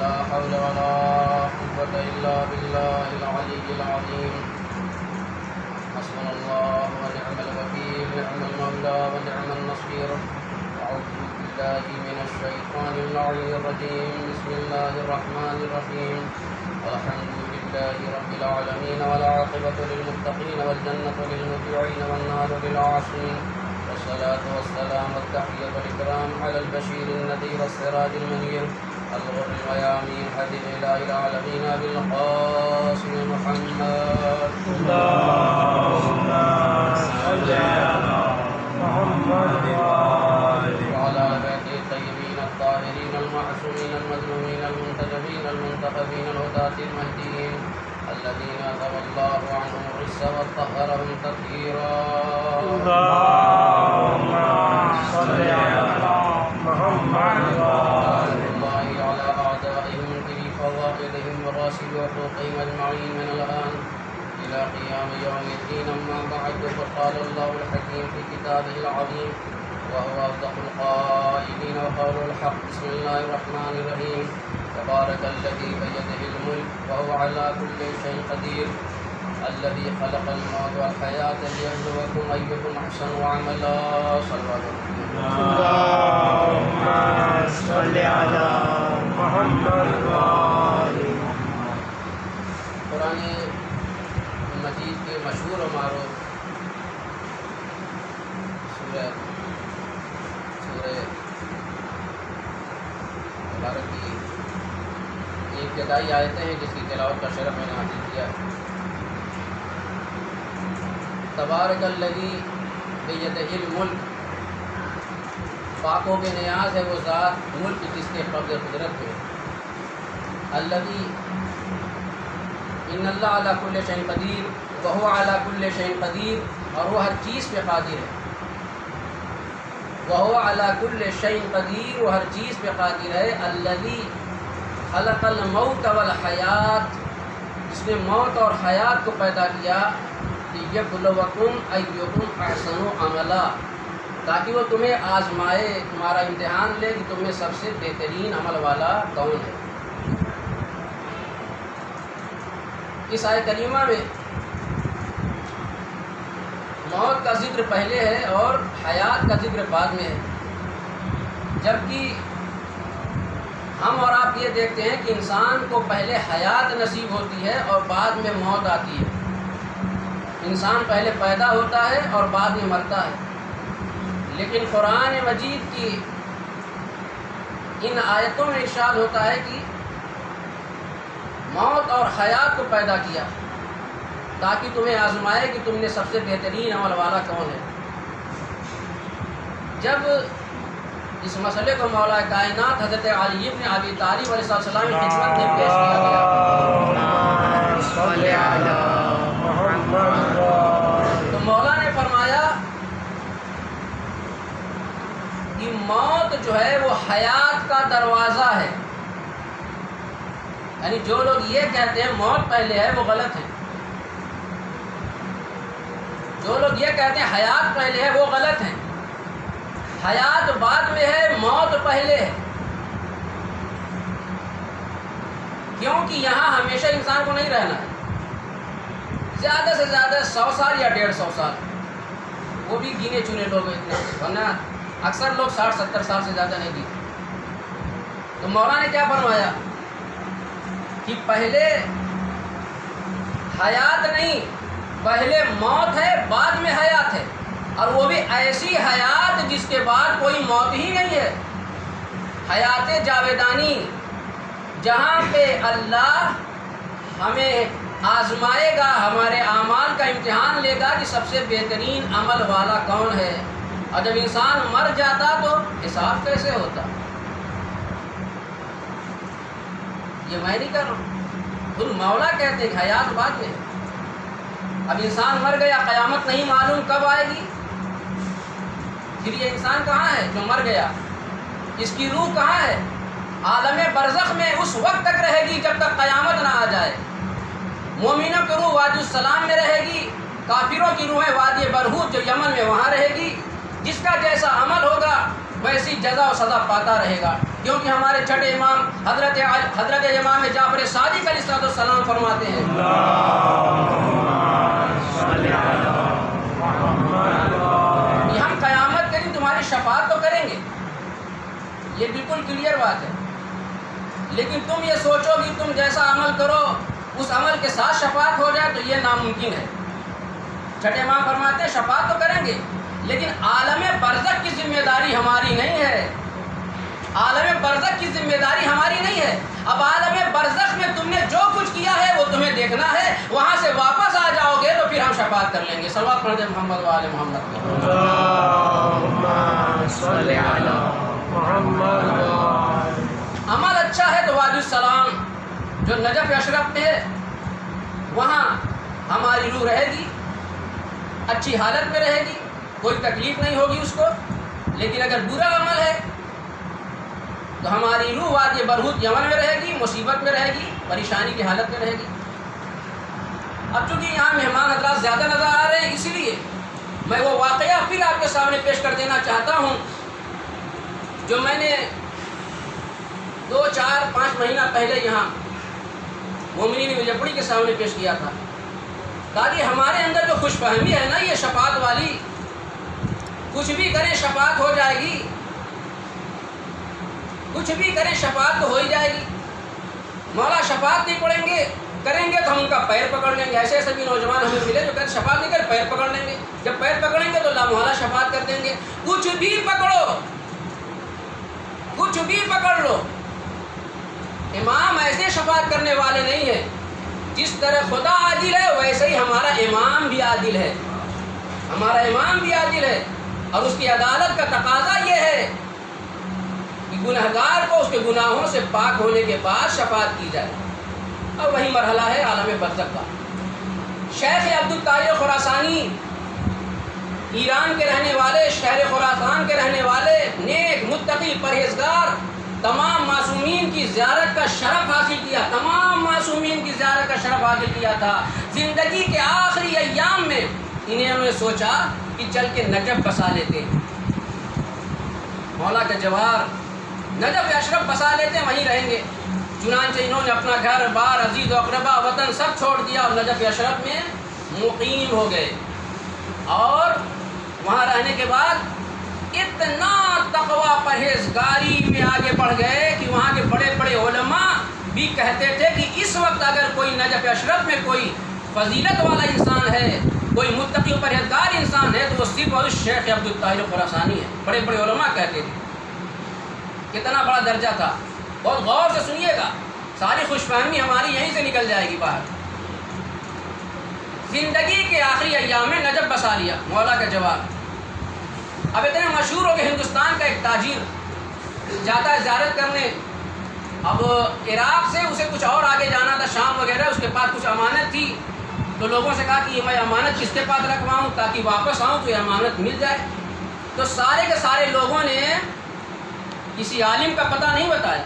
لا حول ولا قوة إلا بالله العلي العظيم حسبنا الله ونعم الوكيل نعم المولى ونعم النصير أعوذ بالله من الشيطان اللعين الرجيم بسم الله الرحمن الرحيم الحمد لله رب العالمين والعاقبة للمتقين والجنة للمطيعين والنار للعاصين والصلاة والسلام والتحية والإكرام على البشير النذير السراج المنير الغر الميامين حبيب إله العالمين بالقاسم محمد اللهم صل على محمد وعلى بيته الطيبين الطاهرين المعصومين المظلومين المنتجبين المنتخبين الهداة المهديين الذين أذهب الله عنهم الرجس وطهرهم تطهيرا اللهم صل على محمد الله على أعدائهم في فضائلهم وراسل وحقوقهم أجمعين من الآن إلى قيام يوم الدين أما بعد فقال الله الحكيم في كتابه العظيم وهو أصدق القائلين وقوله الحق بسم الله الرحمن الرحيم تبارك الذي بيده الملك وهو على كل شيء قدير الذي خلق الموت والحياة ليبلوكم أيكم أحسن عملا صلى الله عليه وسلم اللهم صل على محمد قرآن مجید کے مشہور و معروف سورہ مبارک کی یہ ابتدائی آیتیں ہیں جس کی تلاوت کا شرف میں نے حاصل کیا ہے. تبارک الذی بیدہ الملک، پاک و بے نیاز ہے وہ ذات ملک جس کے قبض قدرت پہ. الذی ان اللہ علی کل شیء قدیر وہو علی کل شیء قدیر، اور وہ ہر چیز پہ قادر ہے. وہو علی کل شیء قدیر، وہ ہر چیز پہ قادر ہے. الذی خلق الموت والحیات، جس نے موت اور حیات کو پیدا کیا. لیبلوکم ایکم احسن عملا، تاکہ وہ تمہیں آزمائے، تمہارا امتحان لے کہ تم میں سب سے بہترین عمل والا کون ہے. اس آیت کریمہ میں موت کا ذکر پہلے ہے اور حیات کا ذکر بعد میں ہے، جبکہ ہم اور آپ یہ دیکھتے ہیں کہ انسان کو پہلے حیات نصیب ہوتی ہے اور بعد میں موت آتی ہے. انسان پہلے پیدا ہوتا ہے اور بعد میں مرتا ہے. لیکن قرآن مجید کی ان آیتوں میں ارشاد ہوتا ہے کہ موت اور حیات کو پیدا کیا تاکہ تمہیں آزمائے کہ تم نے سب سے بہترین عمل والا کون ہے. جب اس مسئلے کو مولا کائنات حضرت علی بن ابی طالب علیہ السلام کی خدمت میں پیش کیا گیا تو مولا نے فرمایا کہ موت جو ہے وہ حیات کا دروازہ ہے. یعنی جو لوگ یہ کہتے ہیں موت پہلے ہے وہ غلط ہے. جو لوگ یہ کہتے ہیں حیات پہلے ہے وہ غلط ہے. حیات بعد میں ہے، موت پہلے ہے. کیونکہ یہاں ہمیشہ انسان کو نہیں رہنا ہے. زیادہ سے زیادہ 100 سال یا 150 سال، وہ بھی گینے چنے لوگ اتنے، ورنہ اکثر لوگ 60-70 سال سے زیادہ نہیں جیتے. تو مولا نے کیا فرمایا کہ پہلے حیات نہیں، پہلے موت ہے بعد میں حیات ہے، اور وہ بھی ایسی حیات جس کے بعد کوئی موت ہی نہیں ہے. حیات جاویدانی، جہاں پہ اللہ ہمیں آزمائے گا، ہمارے اعمال کا امتحان لے گا کہ سب سے بہترین عمل والا کون ہے. اور جب انسان مر جاتا تو حساب کیسے ہوتا؟ یہ میں نہیں کر رہا ہوں، خود مولا کہتے ہیں کہ حیات بعد میں. اب انسان مر گیا، قیامت نہیں معلوم کب آئے گی. پھر یہ انسان کہاں ہے جو مر گیا؟ اس کی روح کہاں ہے؟ عالم برزخ میں اس وقت تک رہے گی جب تک قیامت نہ آ جائے. مومنوں کی روح وادی السلام میں رہے گی، کافروں کی روحیں وادی برہوت جو یمن میں وہاں رہے گی. جس کا جیسا عمل ہوگا ویسی جزا و سزا پاتا رہے گا. کیونکہ ہمارے چھٹے امام حضرت امام جعفر صادق علیہ السلام فرماتے ہیں کہ ہم قیامت کے دن تمہاری شفاعت تو کریں گے، یہ بالکل کلیئر بات ہے، لیکن تم یہ سوچو کہ تم جیسا عمل کرو اس عمل کے ساتھ شفاعت ہو جائے تو یہ ناممکن ہے۔ چھٹے امام فرماتے ہیں شفاعت تو کریں گے لیکن عالم برزخ کی ذمہ داری ہماری نہیں ہے، عالم برزخ کی ذمہ داری ہماری نہیں ہے۔ اب عالم برزخ میں تم نے جو کچھ کیا ہے وہ تمہیں دیکھنا ہے، وہاں سے واپس آ جاؤ گے تو پھر ہم شفاعت کر لیں گے۔ صلوات پڑھ دیں محمد و آل محمد۔ اللہم صلی علی محمد۔ عمل اچھا ہے تو وادی السلام جو نجف اشرف میں ہے وہاں ہماری روح رہے گی، اچھی حالت میں رہے گی، کوئی تکلیف نہیں ہوگی اس کو۔ لیکن اگر برا عمل ہے تو ہماری روح وادی برہوت یمن میں رہے گی، مصیبت میں رہے گی، پریشانی کی حالت میں رہے گی۔ اب چونکہ یہاں مہمان حضرات زیادہ نظر آ رہے ہیں، اسی لیے میں وہ واقعہ پھر آپ کے سامنے پیش کر دینا چاہتا ہوں جو میں نے 2-4-5 مہینہ پہلے یہاں مومنین وجہپوری کے سامنے پیش کیا تھا، تاکہ ہمارے اندر جو خوش فہمی ہے نا یہ شفاعت والی، کچھ بھی کریں شفاعت ہو جائے گی، کچھ بھی کریں شفاعت تو ہو ہی جائے گی، مولا شفاعت نہیں کریں گے تو ہم ان کا پیر پکڑ لیں گے۔ ایسے ایسے بھی نوجوان ہمیں ملے جو کہتے شفاعت نہیں کریں، پیر پکڑ لیں گے، جب پیر پکڑیں گے تو اللہ مولا شفاعت کر دیں گے۔ کچھ بھی پکڑو، کچھ بھی پکڑ لو، امام ایسے شفاعت کرنے والے نہیں ہیں۔ جس طرح خدا عادل ہے ویسے ہی ہمارا امام بھی عادل ہے، ہمارا امام بھی عادل ہے، اور اس کی عدالت کا تقاضا یہ ہے کہ گنہگار کو اس کے گناہوں سے پاک ہونے کے بعد شفاعت کی جائے، اور وہی مرحلہ ہے عالم برزخ کا۔ شیخ عبدالطاہر خراسانی ایران کے رہنے والے، شہر خراسان کے رہنے والے، نیک متقی پرہیزگار، تمام معصومین کی زیارت کا شرف حاصل کیا، تمام معصومین کی زیارت کا شرف حاصل کیا تھا۔ زندگی کے آخری ایام میں انہوں نے سوچا کہ چل کے نجف بسا لیتے ہیں، مولا کا جوار نجف اشرف بسا لیتے ہیں، وہیں رہیں گے۔ چنانچہ انہوں نے اپنا گھر بار، عزیز و اقربا، وطن سب چھوڑ دیا اور نجف اشرف میں مقیم ہو گئے، اور وہاں رہنے کے بعد اتنا تقوی پرہیزگاری میں آگے بڑھ گئے کہ وہاں کے بڑے بڑے علماء بھی کہتے تھے کہ اس وقت اگر کوئی نجف اشرف میں کوئی فضیلت والا انسان ہے، کوئی متقی پرہیزگار انسان ہے تو وہ صرف اور شیخ عبدالطاہر خراسانی ہے۔ بڑے بڑے علماء کہتے تھے، کتنا بڑا درجہ تھا۔ بہت غور سے سنیے گا، ساری خوش فہمی ہماری یہیں سے نکل جائے گی باہر۔ زندگی کے آخری ایام میں نجف بسا لیا، مولا کا جواب۔ اب اتنے مشہور ہو کہ ہندوستان کا ایک تاجر جاتا ہے زیارت کرنے، اب عراق سے اسے کچھ اور آگے جانا تھا، شام وغیرہ، اس کے پاس کچھ امانت تھی، تو لوگوں سے کہا کہ یہ میں امانت کس کے پاس رکھواؤں تاکہ واپس آؤں تو یہ امانت مل جائے۔ تو سارے کے سارے لوگوں نے کسی عالم کا پتہ نہیں بتایا،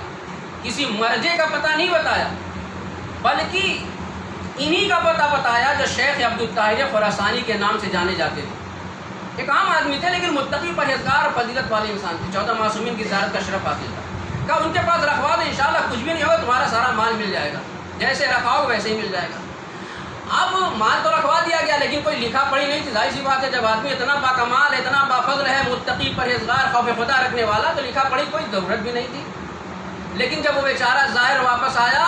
کسی مرجع کا پتہ نہیں بتایا، بلکہ انہی کا پتہ بتایا جو شیخ عبدالطاہر خراسانی کے نام سے جانے جاتے تھے۔ ایک عام آدمی تھے لیکن متقی پرہیزگار اور فضیلت والے انسان تھے، 14 معصومین کی زیارت کا شرف حاصل تھا۔ کہا ان کے پاس رکھوا دو، انشاءاللہ کچھ بھی نہیں ہوگا، تمہارا سارا مال مل جائے گا، جیسے رکھاؤ ویسے ہی مل جائے گا۔ اب مال تو رکھوا دیا گیا لیکن کوئی لکھا پڑھی نہیں تھی، ظاہر سی بات ہے جب آدمی اتنا باکمال، اتنا بافضل ہے، متقی پرہیزگار، خوف خدا رکھنے والا، تو لکھا پڑھی کوئی ضرورت بھی نہیں تھی۔ لیکن جب وہ بیچارہ ظاہر واپس آیا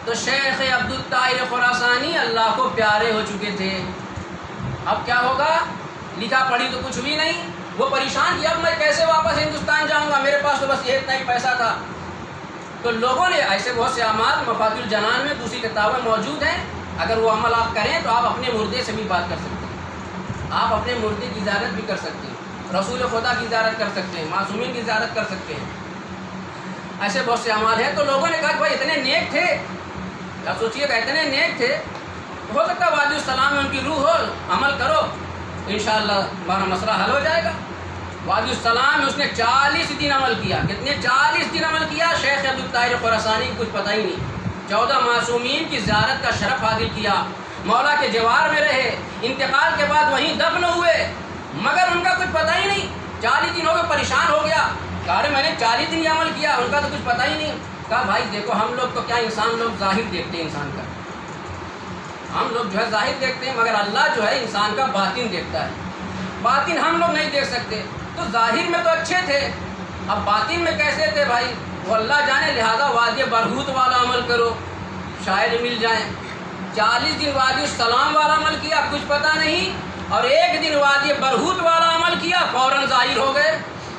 تو شیخ عبدالطاہر خراسانی اللہ کو پیارے ہو چکے تھے۔ اب کیا ہوگا، لکھا پڑھی تو کچھ بھی نہیں، وہ پریشان کیا اب میں کیسے واپس ہندوستان جاؤں گا، میرے پاس تو بس یہ اتنا ہی پیسہ تھا۔ تو لوگوں نے ایسے بہت سے اعمال مفاتیح الجنان میں دوسری کتابیں موجود ہیں، اگر وہ عمل آپ کریں تو آپ اپنے مردے سے بھی بات کر سکتے ہیں، آپ اپنے مردے کی زیارت بھی کر سکتے ہیں، رسول خدا کی زیارت کر سکتے ہیں، معصومین کی زیارت کر سکتے ہیں، ایسے بہت سے اعمال ہیں۔ تو لوگوں نے کہا کہ بھائی اتنے نیک تھے، آپ سوچیے کہ اتنے نیک تھے، ہو سکتا ہے وادی السلام میں ان کی روح ہو، عمل کرو انشاءاللہ ہمارا مسئلہ حل ہو جائے گا۔ وادی السلام میں اس نے 40 دن عمل کیا، کتنے 40 دن عمل کیا، شیخ عبدالطاہر خراسانی کو کچھ پتہ ہی نہیں، 14 معصومین کی زیارت کا شرف حاصل کیا، مولا کے جوار میں رہے، انتقال کے بعد وہیں دفن ہوئے، مگر ان کا کچھ پتہ ہی نہیں، 40 دن ہو گئے، پریشان ہو گیا، کہا رہے میں نے 40 دن یہ عمل کیا، ان کا تو کچھ پتہ ہی نہیں۔ کہا بھائی دیکھو ہم لوگ تو کیا انسان لوگ ظاہر دیکھتے ہیں انسان کا، ہم لوگ جو ہے ظاہر دیکھتے ہیں، مگر اللہ جو ہے انسان کا باطن دیکھتا ہے، باطن ہم لوگ نہیں دیکھ سکتے۔ تو ظاہر میں تو اچھے تھے، اب باطن میں کیسے تھے بھائی وہ اللہ جانے، لہذا وادی برہوت والا عمل کرو شاید مل جائیں۔ 40 دن وادی السلام والا عمل کیا کچھ پتہ نہیں، اور 1 دن وادی برہوت والا عمل کیا فوراً ظاہر ہو گئے۔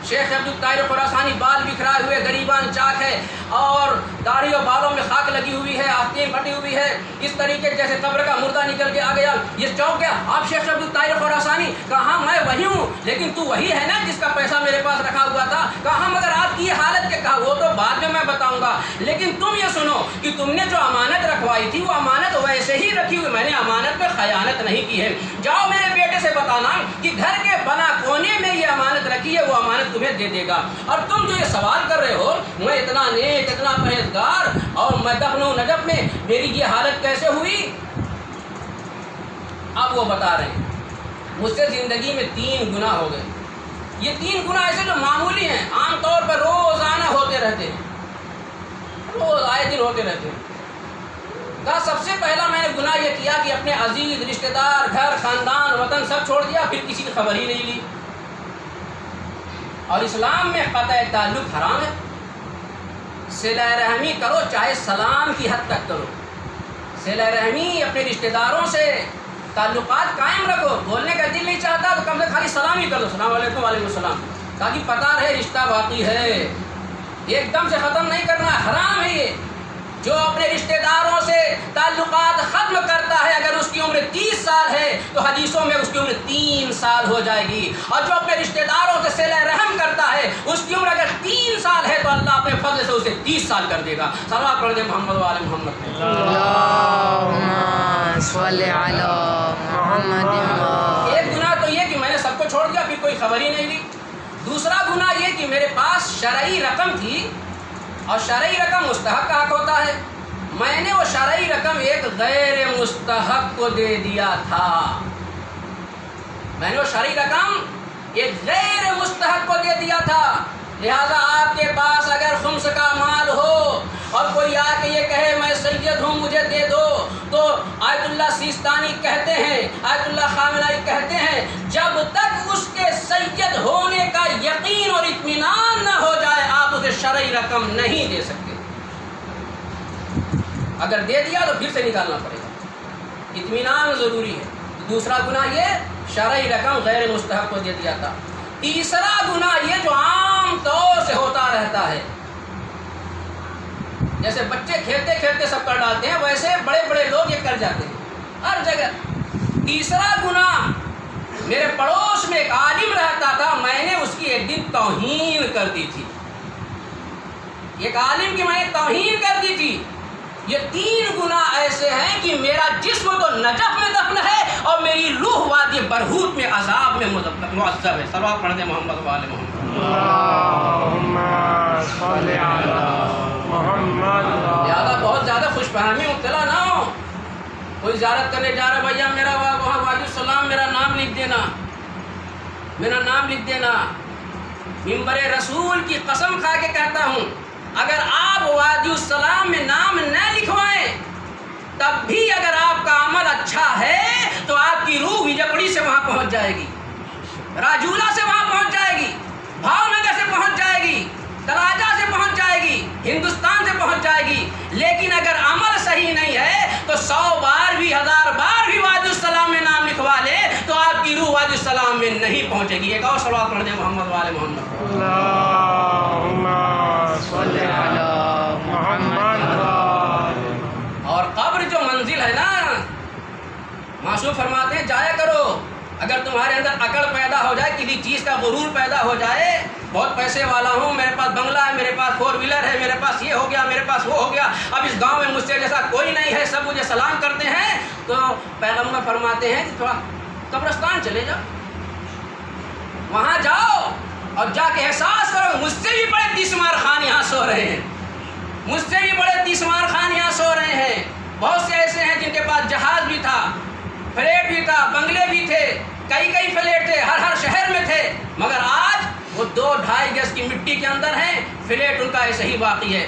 شیخ عبدالطاہر خراسانی بال بکھرائے ہوئے غریبان چاک ہے، اور داڑھی و بالوں میں خاک لگی ہوئی ہے، آستین پھٹی ہوئی ہے، اس طریقے جیسے قبر کا مردہ نکل کے آ گیا۔ یہ چوک گیا، آپ شیخ عبدالطاہر خراسانی؟ کہا میں وہی ہوں، لیکن تو وہی ہے نا جس کا پیسہ میرے پاس رکھا ہوا تھا؟ کہا مگر آپ کی یہ حالت کیا؟ کہا وہ تو بعد میں بتاؤں گا، لیکن تم یہ سنو کہ تم نے جو امانت رکھوائی تھی وہ امانت ویسے ہی رکھی ہوئی، میں نے امانت پہ خیانت نہیں کی ہے۔ جاؤ میرے بیٹے سے بتانا کہ گھر کے بنا کونے میں یہ امانت رکھی ہے، وہ امانت تمہیں دے دے گا۔ اور تم جو یہ سوال کر رہے ہو میں اتنا نیک اتنا پرہیزگار اور میں دفن و نجف میں میری یہ حالت کیسے ہوئی؟ اب وہ بتا رہے ہیں مجھ سے زندگی میں 3 گناہ ہو گئے۔ یہ 3 گناہ ایسے جو معمولی ہیں، عام طور پر روزانہ ہوتے رہتے ہیں، روز آئے دن ہوتے رہتے ہیں۔ کہا سب سے پہلا میں نے گناہ یہ کیا کہ اپنے عزیز رشتہ دار گھر خاندان وطن سب چھوڑ دیا، پھر کسی کی خبر ہی نہیں لی۔ اور اسلام میں قطع تعلق حرام ہے، صلہ رحمی کرو چاہے سلام کی حد تک کرو، صلہ رحمی اپنے رشتہ داروں سے تعلقات قائم رکھو۔ بولنے کا دل نہیں چاہتا تو کم سے کم خالی سلام ہی کر دو، السلام علیکم وعلیکم السلام، تاکہ پتہ رہے رشتہ باقی ہے، ایک دم سے ختم نہیں کرنا، حرام ہے یہ۔ جو اپنے رشتہ داروں سے تعلقات ختم کرتا ہے اگر اس کی عمر 30 سال ہے تو حدیثوں میں اس کی عمر 3 سال ہو جائے گی، اور جو اپنے رشتہ داروں سے صلہ رحم کرتا ہے اس کی عمر اگر 3 سال ہے تو اللہ اپنے فضل سے اسے 30 سال کر دے گا۔ صلوات پڑھ دے محمد وعلی محمد۔ اللہم صلی علی محمد۔ ایک گناہ تو یہ کہ میں نے سب کو چھوڑ دیا، پھر کوئی خبر ہی نہیں لی۔ دوسرا گناہ یہ کہ میرے پاس شرعی رقم تھی، اور شرعی رقم مستحق کا حق ہوتا ہے، میں نے وہ شرعی رقم ایک غیر مستحق کو دے دیا تھا، میں نے وہ شرعی رقم ایک غیر مستحق کو دے دیا تھا۔ لہذا آپ کے پاس اگر خمس کا مال ہو اور کوئی آ کے یہ کہے میں سید ہوں مجھے دے دو، تو آیت اللہ سیستانی کہتے ہیں، آیت اللہ خامنائی کہتے ہیں جب تک اس کے سید ہونے کا یقین اور اطمینان نہ ہو جائے آپ اسے شرعی رقم نہیں دے سکتے۔ اگر دے دیا تو پھر سے نکالنا پڑے گا، اطمینان ضروری ہے۔ دوسرا گناہ یہ شرعی رقم غیر مستحق کو دے دیا تھا۔ تیسرا گناہ یہ جو عام طور سے ہوتا رہتا ہے، جیسے بچے کھیلتے کھیلتے سب کر ڈالتے ہیں ویسے بڑے بڑے لوگ یہ کر جاتے ہیں ہر جگہ۔ تیسرا گناہ، میرے پڑوس میں ایک عالم رہتا تھا، میں نے اس کی ایک دن توہین کر دی تھی، ایک عالم کی میں نے توہین کر دی تھی۔ یہ 3 گناہ ایسے ہیں کہ میرا جسم تو نجف میں دفن ہے اور میری روح وادی برہوت میں عذاب میں معذب ہے۔ صلوات پڑھ دیں محمد وعلی محمد۔ اللہم صلی علی محمد۔ زیادہ بہت زیادہ خوش فہمی مبتلا نہ ہو، کوئی زیارت کرنے جا رہا بھیا میرا وہاں وادی السلام میرا نام لکھ دینا، میرا نام لکھ دینا۔ منبر رسول کی قسم کھا کے کہتا ہوں اگر آپ وادی السلام میں نام نہ لکھوائیں تب بھی اگر آپ کا عمل اچھا ہے تو آپ کی روح وجپڑی سے وہاں پہنچ جائے گی، راجولہ سے وہاں پہنچ جائے گی، بھاؤ نگر سے پہنچ جائے گی، تراجا سے پہنچ جائے گی، ہندوستان سے پہنچ جائے گی۔ لیکن اگر عمل صحیح نہیں ہے تو 100 بار بھی 1000 بار بھی وادی السلام میں نام لکھوا لے تو آپ کی روح وادی السلام میں نہیں پہنچے گی۔ ایک اور صلوات پڑھ دیں محمد وعلی محمد۔ اللہم صلی علی محمد۔ اور قبر جو منزل ہے نا، معصوم فرماتے ہیں جایا کرو، اگر تمہارے اندر عقل پیدا ہو جائے، کسی چیز کا غرور پیدا ہو جائے، بہت پیسے والا ہوں، میرے پاس بنگلہ ہے، میرے پاس 4 ویلر ہے، میرے پاس یہ ہو گیا، میرے پاس وہ ہو گیا، اب اس گاؤں میں مجھ سے جیسا کوئی نہیں ہے، سب مجھے سلام کرتے ہیں، تو پیغمبر فرماتے ہیں کہ تھوڑا قبرستان چلے جاؤ، وہاں جاؤ اور جا کے احساس کرو مجھ سے بھی بڑے تیسمار خان یہاں سو رہے ہیں، مجھ سے بھی بڑے تیسمار خان یہاں سو رہے ہیں۔ بہت سے ایسے ہیں جن کے پاس جہاز بھی تھا، فلیٹ بھی تھا، بنگلے بھی تھے، کئی فلیٹ تھے، ہر شہر میں تھے، مگر آج وہ 2-2.5 گز کی مٹی کے اندر ہیں، فلیٹ ان کا ایسے ہی باقی ہے،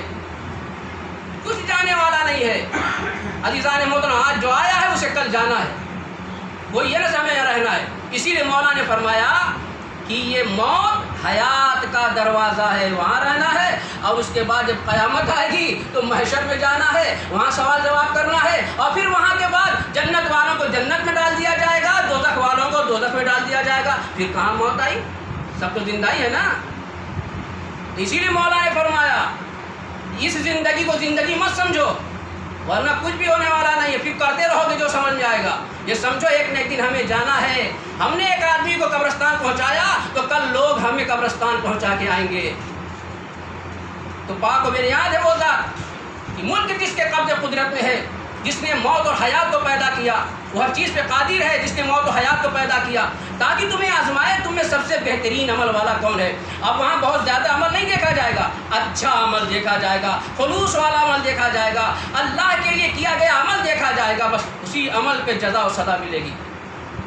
کچھ جانے والا نہیں ہے۔ عزیزان محترم، آج جو آیا ہے اسے کل جانا ہے، وہ یہ نہ سمجھ رہنا ہے۔ اسی لیے مولا نے فرمایا کہ یہ موت حیات کا دروازہ ہے، وہاں رہنا ہے، اور اس کے بعد جب قیامت آئے گی تو محشر میں جانا ہے، وہاں سوال جواب کرنا ہے، اور پھر وہاں کے بعد جنت والوں کو جنت میں ڈال دیا جائے گا، دوزخ والوں کو دوزخ میں ڈال دیا جائے گا۔ پھر کہاں موت آئی؟ سب تو زندہ ہی ہے نا۔ اسی لیے مولا نے فرمایا اس زندگی کو زندگی مت سمجھو، ورنہ کچھ بھی ہونے والا نہیں ہے، پھر کرتے رہو گے جو سمجھ میں آئے گا۔ یہ سمجھو ایک نہ ایک دن ہمیں جانا ہے۔ ہم نے ایک آدمی کو قبرستان پہنچایا تو کل لوگ ہمیں قبرستان پہنچا کے آئیں گے۔ تو پاک و بنیاد ہے وہ ذات کہ ملک جس کے قبضے قدرت میں ہے، جس نے موت اور حیات کو پیدا کیا، وہ ہر چیز پہ قادر ہے، جس نے موت و حیات کو پیدا کیا تاکہ تمہیں آزمائے تم میں سب سے بہترین عمل والا کون ہے۔ اب وہاں بہت زیادہ عمل نہیں دیکھا جائے گا، اچھا عمل دیکھا جائے گا، خلوص والا عمل دیکھا جائے گا، اللہ کے لیے کیا گیا عمل دیکھا جائے گا، بس اسی عمل پہ جزا و سزا ملے گی،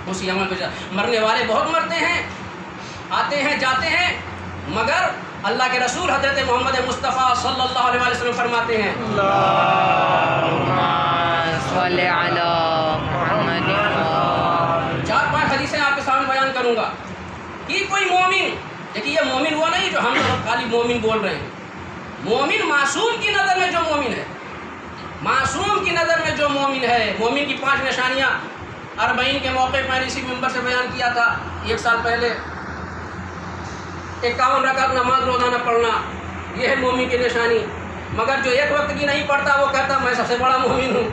اسی عمل پہ جزا۔ مرنے والے بہت مرتے ہیں، آتے ہیں جاتے ہیں، مگر اللہ کے رسول حضرت محمد مصطفیٰ صلی اللہ علیہ وسلم فرماتے ہیں صلی علی محمد۔ 4-5 حدیثیں آپ کے سامنے بیان کروں گا کہ کوئی مومن، دیکھیے یہ مومن وہ نہیں جو ہم لوگ خالی مومن بول رہے ہیں، مومن معصوم کی نظر میں جو مومن ہے، معصوم کی نظر میں جو مومن ہے، مومن کی 5 نشانیاں 40 کے موقع پر میں نے اسی منبر سے بیان کیا تھا 1 سال پہلے۔ 51 رکعت نماز روزانہ پڑھنا، یہ ہے مومن کی نشانی، مگر جو ایک وقت کی نہیں پڑھتا وہ کہتا میں سب سے بڑا مومن ہوں۔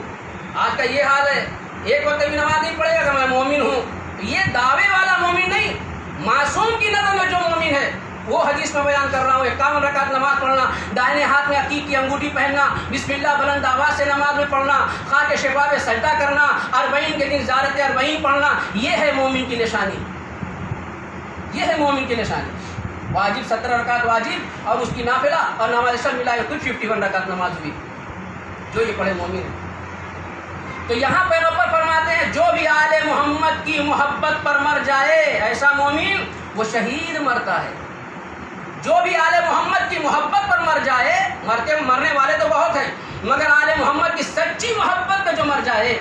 آج کا یہ حال ہے، ایک وقت بھی نماز نہیں پڑھے گا کہ میں مومن ہوں۔ یہ دعوے والا مومن نہیں، معصوم کی نظر میں جو مومن ہے وہ حدیث میں بیان کر رہا ہوں۔ 51 رکعت نماز پڑھنا، دائیں ہاتھ میں عقیق کی انگوٹھی پہننا، بسم اللہ بلند آواز سے نماز میں پڑھنا، خاک شفا پہ سجدہ کرنا، 40 کے دن زیارت 40 پڑھنا، یہ ہے مومن کی نشانی، یہ ہے مومن کی نشانی۔ واجب 17 رکعت واجب اور اس کی نافلہ اور نماز عشاء ملا کے کل 51 رکعت نماز ہوئی، جو یہ پڑھے مومن ہے۔ تو یہاں پیغمبر فرماتے ہیں جو بھی آل محمد کی محبت پر مر جائے ایسا مومن وہ شہید مرتا ہے۔ جو بھی آل محمد کی محبت پر مر جائے، مرنے والے تو بہت ہیں، مگر آل محمد کی سچی محبت پہ جو مر جائے،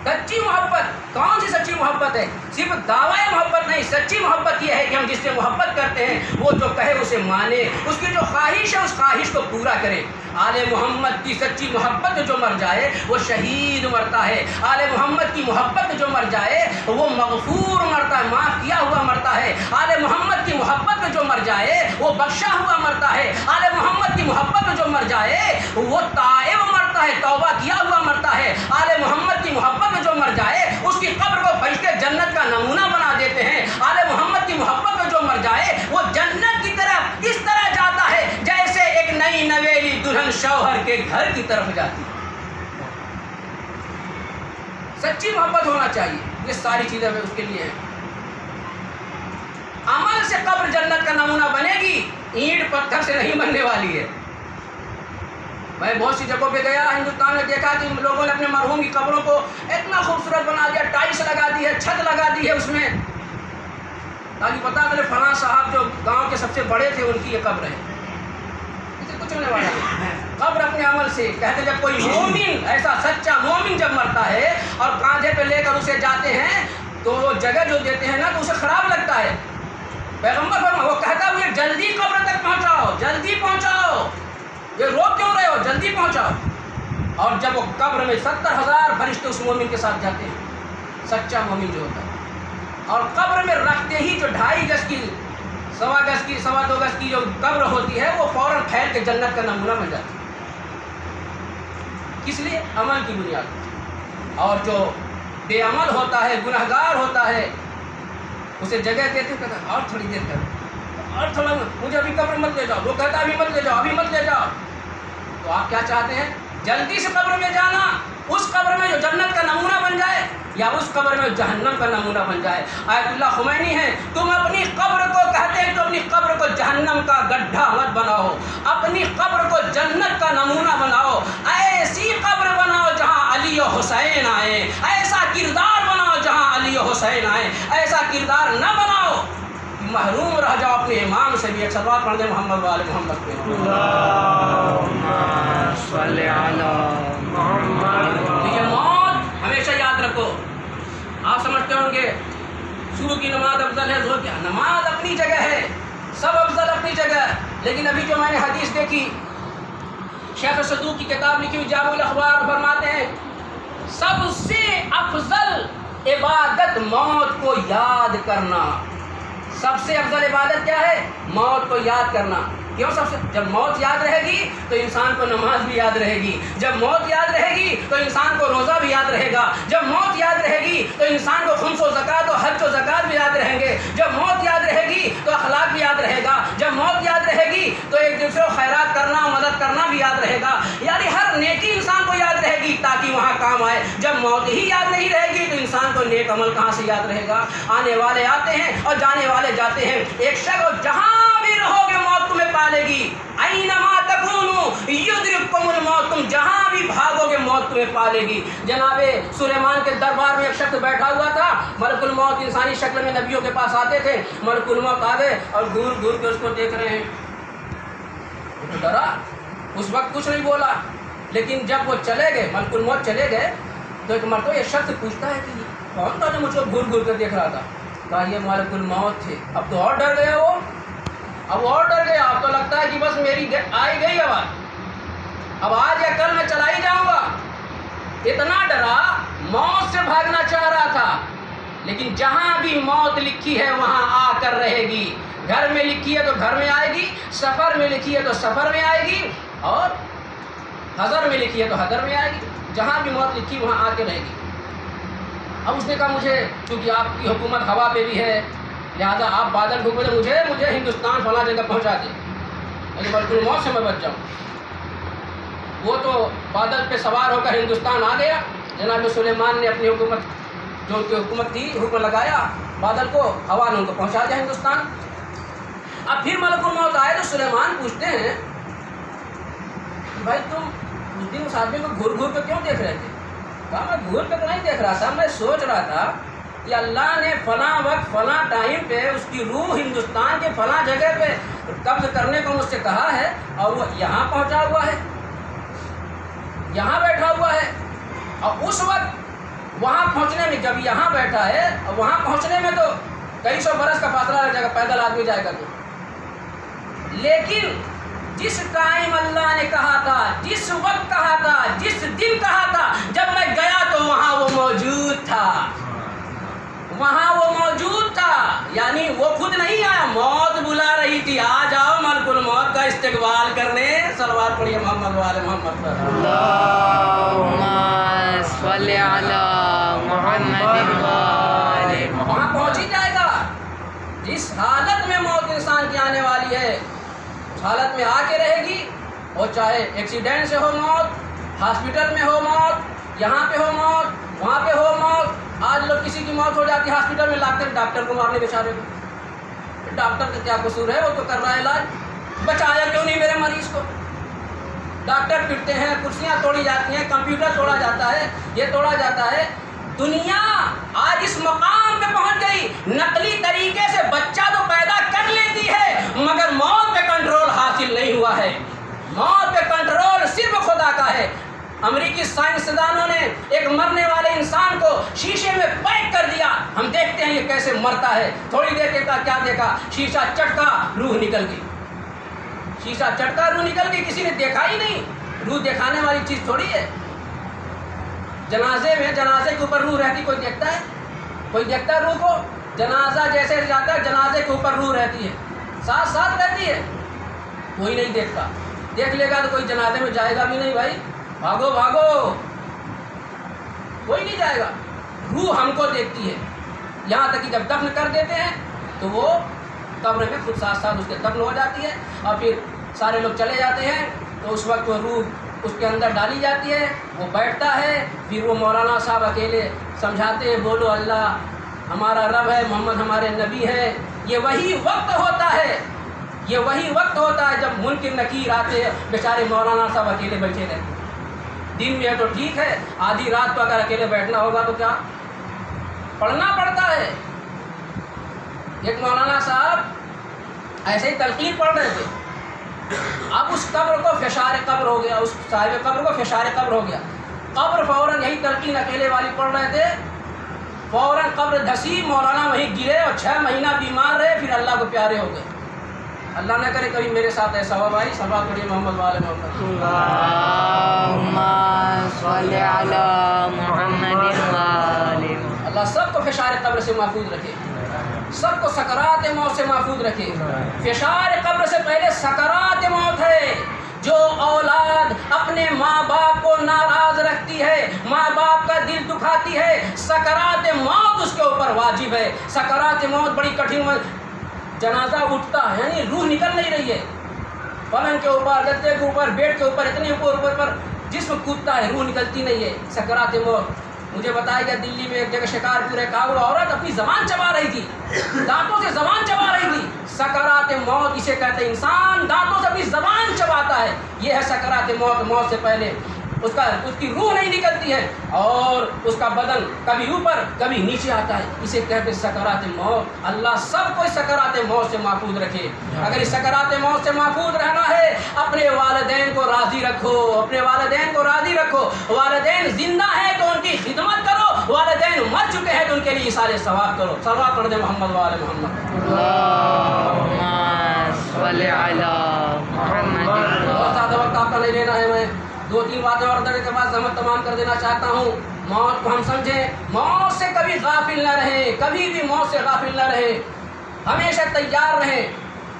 سچی محبت، کون سی سچی محبت ہے؟ صرف دعوی محبت نہیں، سچی محبت یہ ہے کہ ہم جس سے محبت کرتے ہیں وہ جو کہے اسے مانے، اس کی جو خواہش ہے اس خواہش کو پورا کرے۔ آل محمد کی سچی محبت میں جو مر جائے وہ شہید مرتا ہے۔ آل محمد کی محبت میں جو مر جائے وہ مغفور مرتا ہے، معاف کیا ہوا مرتا ہے۔ آل محمد کی محبت میں جو مر جائے وہ بخشا ہوا مرتا ہے۔ آل محمد کی محبت میں جو مر جائے وہ تائب مرتا ہے، توبہ کیا ہوا مرتا ہے۔ آل محمد کی محبت میں جو مر جائے اس کی قبر کو فرشتے جنت کا نمونہ بنا دیتے ہیں۔ آل محمد کی محبت میں جو مر جائے وہ جنت کی طرف اس طرح جاتا ہے جیسے ایک نئی نویلی دلہن شوہر کے گھر کی طرف جاتی ہے۔ سچی محبت ہونا چاہیے، یہ ساری چیزیں اس کے لیے ہیں۔ عمل سے قبر جنت کا نمونہ بنے گی، اینٹ پتھر سے نہیں بننے والی ہے۔ میں بہت سی جگہوں پہ گیا ہندوستان میں، دیکھا کہ لوگوں نے اپنے مرحوم کی قبروں کو اتنا خوبصورت بنا دیا، ٹائلس لگا دی ہے، چھت لگا دی ہے اس میں، تاکہ پتا چلے فلاں صاحب جو گاؤں کے سب سے بڑے تھے ان کی یہ قبر ہے۔ اسے کچھ ہونے والا نہیں، قبر اپنے عمل سے کہتے جب کوئی مومن، ایسا سچا مومن جب مرتا ہے اور کاندھے پہ لے کر اسے جاتے ہیں تو وہ جگہ جو دیتے ہیں نا تو اسے خراب لگتا ہے۔ پیغمبر فرمایا، وہ کہتا ہے جلدی قبر تک پہنچاؤ، جلدی پہنچاؤ، یہ روک کیوں رہے ہو، جلدی پہنچاؤ۔ اور جب وہ قبر میں 70,000 فرشتے اس مومن کے ساتھ جاتے ہیں، سچا مومن جو ہوتا ہے، اور قبر میں رکھتے ہی جو 2.5 گز کی، 1.25 گز کی، 2.25 گز کی جو قبر ہوتی ہے وہ فوراً پھیل کے جنت کا نمونہ بن جاتی ہے۔ کس لیے؟ عمل کی بنیاد پر۔ اور جو بے عمل ہوتا ہے، گنہگار ہوتا ہے، اسے جگہ دیتے کہتا ہے اور تھوڑی دیر کر، اور تھوڑا، مجھے ابھی قبر مت لے جاؤ، وہ کہتا ہے ابھی مت لے جاؤ، ابھی مت لے جاؤ۔ تو آپ کیا چاہتے ہیں؟ جلدی سے قبر میں جانا، اس قبر میں جو جنت کا نمونہ بن جائے یا اس قبر میں جہنم کا نمونہ بن جائے۔ آیت اللہ خمینی ہے، تم اپنی قبر کو کہتے ہیں تو اپنی قبر کو جہنم کا گڈھا مت بناؤ، اپنی قبر کو جنت کا نمونہ بناؤ۔ ایسی قبر بناؤ جہاں علی و حسین آئے، ایسا کردار بناؤ جہاں علی و حسین آئے، ایسا کردار نہ بناؤ محروم رہ جاؤ اپنے امام سے بھی. ایک صلوات پڑھ دیں محمد والے محمد پہ. اللہم صلی علی محمد. یہ موت ہمیشہ یاد رکھو. آپ سمجھتے ہوں گے صبح کی نماز افضل ہے, ظہر کی نماز اپنی جگہ ہے, سب افضل اپنی جگہ. لیکن ابھی جو میں نے حدیث دیکھی, شیخ صدوق کی کتاب لکھی ہوئی جامع الاخبار, فرماتے ہیں سب سے افضل عبادت موت کو یاد کرنا. سب سے افضل عبادت کیا ہے؟ موت کو یاد کرنا. کیوں؟ جب موت یاد رہے گی تو انسان کو نماز بھی یاد رہے گی. جب موت یاد رہے گی تو انسان کو روزہ بھی یاد رہے گا. جب موت یاد رہے گی تو انسان کو خمس و زکوٰۃ و حج و زکوٰۃ بھی یاد رہیں گے. جب موت یاد رہے گی تو اخلاق بھی یاد رہے گا. جب موت یاد رہے گی تو ایک دوسرے کو خیرات کرنا, مدد کرنا بھی یاد رہے گا. یعنی ہر نیکی انسان کو یاد رہے گی تاکہ وہاں کام آئے. جب موت ہی یاد نہیں رہے گی تو انسان کو نیک عمل کہاں سے یاد رہے گا؟ آنے والے آتے ہیں اور جانے والے جاتے ہیں. ایک شخص جہاں بھی رہو گے موت تمہیں پالے گی. اینما تکونوا یدرککم الموت, تم جہاں بھی بھاگو گے موت تمہیں پالے گی. جناب سلیمان کے دربار میں ایک شخص بیٹھا ہوا تھا. ملک الموت انسانی شکل میں نبیوں کے پاس آتے تھے. ملک الموت آ گئے اور گور گور کے اس کو دیکھ رہے ہیں. وہ ڈرا, اس وقت کچھ نہیں بولا. لیکن جب وہ چلے گئے, ملک الموت چلے گئے, تو ایک مرتبہ یہ شخص پوچھتا ہے کہ کون تھا جو مجھ کو گور گور کر دیکھ رہا تھا؟ کہا یہ ملک الموت تھے. اب تو اور ڈر گیا وہ, اب اور ڈر گیا. اب تو لگتا ہے کہ بس میری آئی گئی اب آج یا کل میں چلا ہی جاؤں گا. اتنا ڈرا, موت سے بھاگنا چاہ رہا تھا. لیکن جہاں بھی موت لکھی ہے وہاں آ کر رہے گی. گھر میں لکھی ہے تو گھر میں آئے گی, سفر میں لکھی ہے تو سفر میں آئے گی, اور حضر میں لکھی ہے تو حضر میں آئے گی. جہاں بھی موت لکھی وہاں آ کے رہے گی. اب اس نے کہا مجھے کیونکہ آپ کی حکومت ہوا پہ بھی ہے, لہٰذا آپ بادل ڈھونڈ دیں, مجھے ہندوستان فلاں جگہ پہنچا دیں, یعنی ملک الموت سے میں بچ جاؤں. وہ تو بادل پہ سوار ہو کر ہندوستان آ گیا. جناب سلیمان نے اپنی حکومت, جو ان کی حکومت تھی, حکم لگایا بادل کو, ہوا نے ان کو پہنچا دیا ہندوستان. اب پھر ملک الموت آئے تو سلیمان پوچھتے ہیں کہ بھائی تم اس دن اس آدمی کو گھور گھور کر کیوں دیکھ رہے تھے؟ کہا میں گھور کر نہیں دیکھ رہا تھا, میں سوچ رہا تھا کہ اللہ نے فلاں وقت فلاں ٹائم پہ اس کی روح ہندوستان کے فلاں جگہ پہ قبض کرنے کو مجھ سے کہا ہے, اور وہ یہاں پہنچا ہوا ہے, یہاں بیٹھا ہوا ہے. اور اس وقت وہاں پہنچنے میں, جب یہاں بیٹھا ہے اور وہاں پہنچنے میں تو کئی سو برس کا فاصلہ لگ جائے گا, پیدل آدمی جائے گا. تو لیکن جس ٹائم اللہ نے کہا تھا, جس وقت کہا تھا, جس دن کہا تھا, جب میں گیا تو وہاں وہ موجود تھا, وہاں وہ موجود تھا. یعنی وہ خود نہیں آیا, موت بلا رہی تھی, آ جاؤ ملک الموت کا استقبال کرنے. صلوات پڑھیے محمد والے محمد پر. اللہم صلی علی محمد والے محمد. وہاں پہنچ ہی جائے گا. جس حالت میں موت انسان کی آنے والی ہے اس حالت میں آ کے رہے گی. وہ چاہے ایکسیڈنٹ سے ہو موت, ہاسپٹل میں ہو موت, یہاں پہ ہو موت, وہاں پہ ہو موت. آج لوگ کسی کی موت ہو جاتی ہے ہاسپٹل میں, لاتے ہیں ڈاکٹر کو مارنے بیچارے کو. ڈاکٹر کا کیا قصور ہے, وہ تو کر رہا ہے علاج, بچایا کیوں نہیں میرے مریض کو. ڈاکٹر پٹتے ہیں, کرسیاں توڑی جاتی ہیں, کمپیوٹر توڑا جاتا ہے, یہ توڑا جاتا ہے. دنیا آج اس مقام پہ پہنچ گئی, نقلی طریقے سے بچہ تو پیدا کر لیتی ہے مگر موت پہ کنٹرول حاصل نہیں ہوا ہے. موت پہ کنٹرول صرف خدا کا ہے. امریکی سائنسدانوں نے ایک مرنے والے انسان کو شیشے میں پیک کر دیا. ہم دیکھتے ہیں یہ کیسے مرتا ہے. تھوڑی دیر کے بعد کیا دیکھا, شیشہ چٹکا, روح نکل گئی. شیشہ چٹکا, روح نکل گئی. کسی نے دیکھا ہی نہیں. روح دکھانے والی چیز تھوڑی ہے. جنازے میں, جنازے کے اوپر روح رہتی, کوئی دیکھتا ہے؟ کوئی دیکھتا ہے روح کو؟ جنازہ جیسے جاتا ہے جنازے کے اوپر روح رہتی ہے, ساتھ ساتھ رہتی ہے, کوئی نہیں دیکھتا. دیکھ لے گا تو کوئی جنازے میں جائے گا بھی نہیں. بھائی بھاگو بھاگو, کوئی نہیں جائے گا. روح ہم کو دیکھتی ہے. یہاں تک کہ جب دفن کر دیتے ہیں تو وہ قبر میں خود ساتھ ساتھ اس کے دفن ہو جاتی ہے, اور پھر سارے لوگ چلے جاتے ہیں تو اس وقت وہ روح اس کے اندر ڈالی جاتی ہے. وہ بیٹھتا ہے, پھر وہ مولانا صاحب اکیلے سمجھاتے ہیں, بولو اللہ ہمارا رب ہے, محمد ہمارے نبی ہے. یہ وہی وقت ہوتا ہے, یہ وہی وقت ہوتا ہے جب منکر نکیر آتے ہیں. بیچارے مولانا صاحب اکیلے بیٹھے رہتے ہیں. دن میں ہے تو ٹھیک ہے, آدھی رات کو اگر اکیلے بیٹھنا ہوگا تو کیا پڑھنا پڑتا ہے. ایک مولانا صاحب ایسے ہی تلقین پڑھ رہے تھے، اب اس قبر کو فشار قبر ہو گیا، اس صاحب قبر کو فشار قبر ہو گیا، قبر فوراً یہی تلقین اکیلے والی پڑھ رہے تھے، فوراً قبر دھسی، مولانا وہیں گرے اور 6 مہینہ بیمار رہے، پھر اللہ کو پیارے ہو گئے۔ اللہ نہ کرے کبھی میرے ساتھ ایسا ہو بھائی، صلوات پڑھیے محمد وعلى محمد۔ اللہم صل علی محمد وآل۔ اللہ سب کو فشار قبر سے محفوظ رکھے، سب کو سکرات موت سے محفوظ رکھے۔ فشار قبر سے پہلے سکرات موت ہے، جو اولاد اپنے ماں باپ کو ناراض رکھتی ہے، ماں باپ کا دل دکھاتی ہے، سکرات موت اس کے اوپر واجب ہے۔ سکرات موت بڑی کٹھن، جنازہ اٹھتا ہے یعنی روح نکل نہیں رہی ہے، پلنگ کے اوپر، گدے کے اوپر، بیڈ کے اوپر، اتنے اوپر پر جسم کودتا ہے، روح نکلتی نہیں ہے، سکرات موت۔ مجھے بتایا گیا دلی میں ایک جگہ شکارپور ایک عورت اپنی زبان چبا رہی تھی، دانتوں سے زبان چبا رہی تھی۔ سکرات موت اسے کہتے ہیں، انسان دانتوں سے اپنی زبان چباتا ہے، یہ ہے سکرات موت۔ موت سے پہلے اس کی روح نہیں نکلتی ہے اور اس کا بدن کبھی اوپر کبھی نیچے آتا ہے، اسے کہتے ہیں سکرات موت۔ اللہ سب کو اس سکرات موت سے محفوظ رکھے۔ اگر اس سکرات موت سے محفوظ رہنا ہے، اپنے والدین کو راضی رکھو، اپنے والدین کو راضی رکھو۔ والدین زندہ ہیں تو ان کی خدمت کرو، والدین مر چکے ہیں تو ان کے لیے اثار ثواب کرو۔ صلوات پڑھ دے محمد وعلى محمد۔ اللہم صل علی محمد بہت زیادہ وقت آپ کا نہیں لینا ہے، میں 2-3 باتیں اور درد کے بعد زحمت تمام کر دینا چاہتا ہوں۔ موت کو ہم سمجھیں، موت سے کبھی غافل نہ رہیں، کبھی بھی موت سے غافل نہ رہیں، ہمیشہ تیار رہیں۔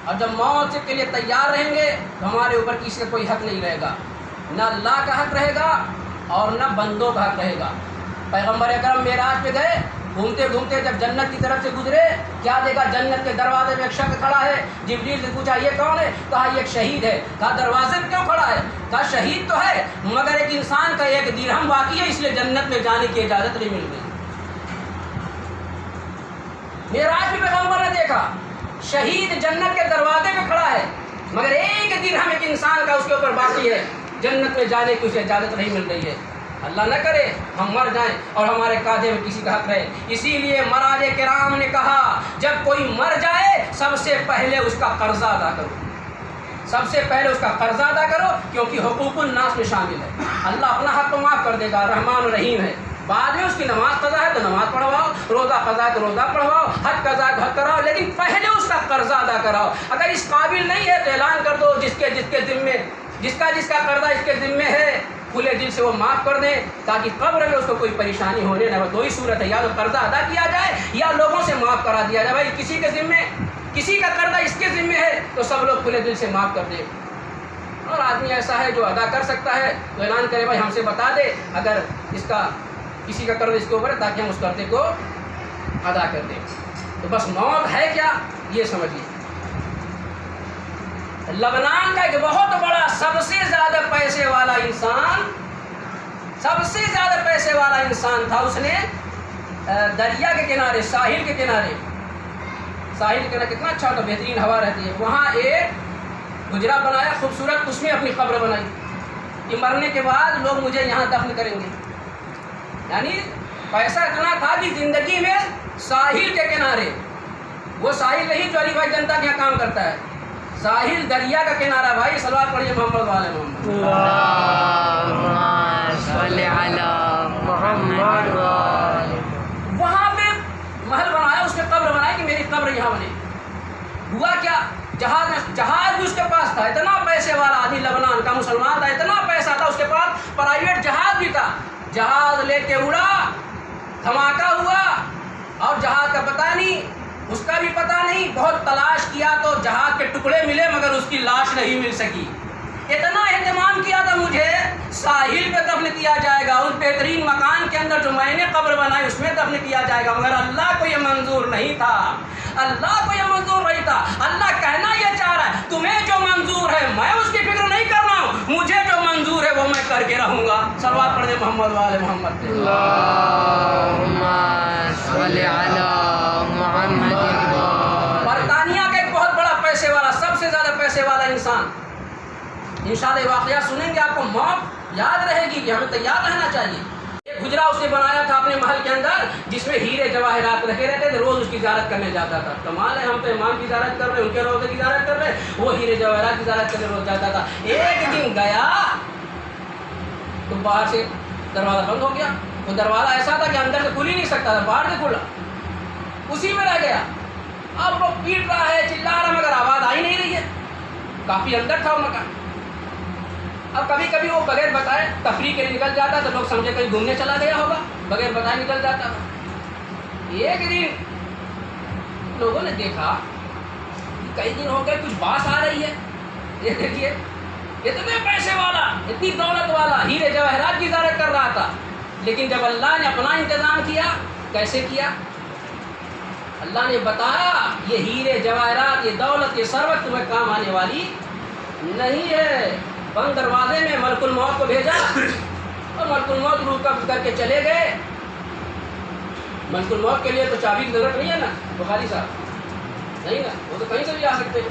اور جب موت کے لیے تیار رہیں گے تو ہمارے اوپر کسی کا کوئی حق نہیں رہے گا، نہ اللہ کا حق رہے گا اور نہ بندوں کا حق رہے گا۔ پیغمبر اکرم معراج پہ گئے، گھومتے گھومتے جب جنت کی طرف سے گزرے، کیا دیکھا؟ جنت کے دروازے میں ایک شخص کھڑا ہے۔ جبریل نے پوچھا یہ کون ہے؟ کہا یہ ایک شہید ہے۔ کہا دروازے پہ کیوں کھڑا ہے؟ کہا شہید تو ہے مگر ایک انسان کا 1 درہم باقی ہے، اس لیے جنت میں جانے کی اجازت نہیں مل گئی۔ معراج میں پیغمبر نے دیکھا شہید جنت کے دروازے پہ کھڑا ہے مگر 1 درہم ایک انسان کا اس کے اوپر باقی ہے، جنت میں جانے کی اسے اجازت نہیں مل رہی ہے۔ اللہ نہ کرے ہم مر جائیں اور ہمارے قاعدے میں کسی کا حق رہے۔ اسی لیے مراج کرام نے کہا جب کوئی مر جائے سب سے پہلے اس کا قرضہ ادا کرو، سب سے پہلے اس کا قرضہ ادا کرو، کیونکہ حقوق الناس میں شامل ہے۔ اللہ اپنا حق تو معاف کر دے گا، رحمان الرحیم ہے۔ بعد میں اس کی نماز قضا ہے تو نماز پڑھواؤ، روزہ قضا ہے تو روزہ پڑھواؤ، حج قضا ہے تو حج کراؤ، لیکن پہلے اس کا قرضہ ادا کراؤ۔ اگر اس قابل نہیں ہے تو اعلان کر دو جس کے ذمے، جس کا قرضہ اس کے ذمے ہے، کھلے دل سے وہ معاف کر دیں تاکہ قبر میں اس کو کوئی پریشانی ہونے نہ ہو۔ 2 ہی صورت ہے، یا تو قرضہ ادا کیا جائے یا لوگوں سے معاف کرا دیا جائے۔ بھائی کسی کے ذمے، کسی کا قرضہ اس کے ذمے ہے تو سب لوگ کھلے دل سے معاف کر دیں۔ اور آدمی ایسا ہے جو ادا کر سکتا ہے تو اعلان کرے بھائی ہم سے بتا دے اگر اس کا کسی کا قرض اس کے اوپر ہے تاکہ ہم اس قرضے کو ادا کر دیں۔ تو بس موت ہے کیا یہ سمجھیے۔ لبنان کا ایک بہت بڑا سب سے زیادہ پیسے والا انسان، سب سے زیادہ پیسے والا انسان تھا، اس نے دریا کے کنارے، ساحل کے کنارے کتنا اچھا ہوتا، بہترین ہوا رہتی ہے، وہاں ایک گجرا بنایا خوبصورت، اس میں اپنی قبر بنائی کہ مرنے کے بعد لوگ مجھے یہاں دفن کریں گے۔ یعنی پیسہ اتنا تھا کہ زندگی میں ساحل کے کنارے، وہ ساحل نہیں جو علی بھائی جنتا کے یہاں کام کرتا ہے، ساحل دریا کا کنارہ۔ بھائی صلوات پڑھیے محمد وعلى محمد۔ اللہم صل علی محمد وآل۔ وہاں پہ محل بنایا، اس میں قبر بنائی کہ میری قبر یہاں بنے۔ ہوا کیا؟ جہاز بھی اس کے پاس تھا، اتنا پیسے والا آدمی لبنان کا مسلمان تھا، اتنا پیسہ تھا اس کے پاس، پرائیویٹ جہاز بھی تھا۔ جہاز لے کے اڑا، دھماکہ ہوا اور جہاز کا پتہ نہیں، اس کا بھی پتہ نہیں، بہت تلاش کیا تو جہاز کے ٹکڑے ملے مگر اس کی لاش نہیں مل سکی۔ اتنا اہتمام کیا تھا مجھے ساحل پہ دفن کیا جائے گا، اس بہترین مکان کے اندر جو میں نے قبر بنائی اس میں دفن کیا جائے گا، مگر اللہ کو یہ منظور نہیں تھا، اللہ کو یہ منظور نہیں تھا۔ اللہ کہنا یہ چاہ رہا ہے تمہیں جو منظور ہے میں اس کی فکر نہیں کر رہا ہوں، مجھے جو منظور ہے وہ میں کر کے رہوں گا۔ صلوات پڑھ دے محمد وعلى محمد۔ اللہم صل علی محمد۔ برطانیہ کا ایک بہت بڑا پیسے والا، سب سے زیادہ پیسے والا انسان، انشاءاللہ واقعہ سنیں گے آپ کو موت یاد رہے گی کہ ہمیں تیار رہنا چاہیے۔ ایک حجرہ اس نے بنایا تھا اپنے محل کے اندر جس میں ہیرے جواہرات رکھے رہتے تھے، روز اس کی زیارت کرنے جاتا تھا. کمال ہے، ہم تو امام کی زیارت کر رہے ہیں، ان کے روزے کی زیارت کر رہے ہیں، وہ ہیرے جواہرات کی زیارت کرنے روز جاتا تھا. ایک دن گیا تو باہر سے دروازہ بند ہو گیا. وہ دروازہ ایسا تھا کہ اندر سے کھل ہی نہیں سکتا تھا، باہر سے کھلا، اسی میں رہ گیا. اب وہ پیٹ رہا ہے، چلا رہا ہے، مگر آواز آ ہی نہیں رہی ہے. کافی اندر تھا وہ مکان. اب کبھی کبھی وہ بغیر بتائے تفریح کے لیے نکل جاتا تو لوگ سمجھے کہیں گھومنے چلا گیا ہوگا، بغیر بتائے نکل جاتا تھا. ایک دن لوگوں نے دیکھا کہ کئی دن ہو گئے کچھ باس آ رہی ہے. یہ دیکھیے اتنے پیسے والا، اتنی دولت والا، ہیرے جواہرات کی زیارت کر رہا تھا. لیکن جب اللہ نے اپنا انتظام کیا، کیسے کیا؟ اللہ نے بتایا یہ ہیرے جواہرات، یہ دولت، یہ ثروت تمہیں کام آنے والی نہیں ہے. بند دروازے میں ملک الموت کو بھیجا اور ملک الموت روح قبض کر کے چلے گئے. ملک الموت کے لیے تو چابی کی ضرورت نہیں ہے نا بخاری صاحب، نہیں نا، وہ تو کہیں سے بھی آ سکتے ہیں.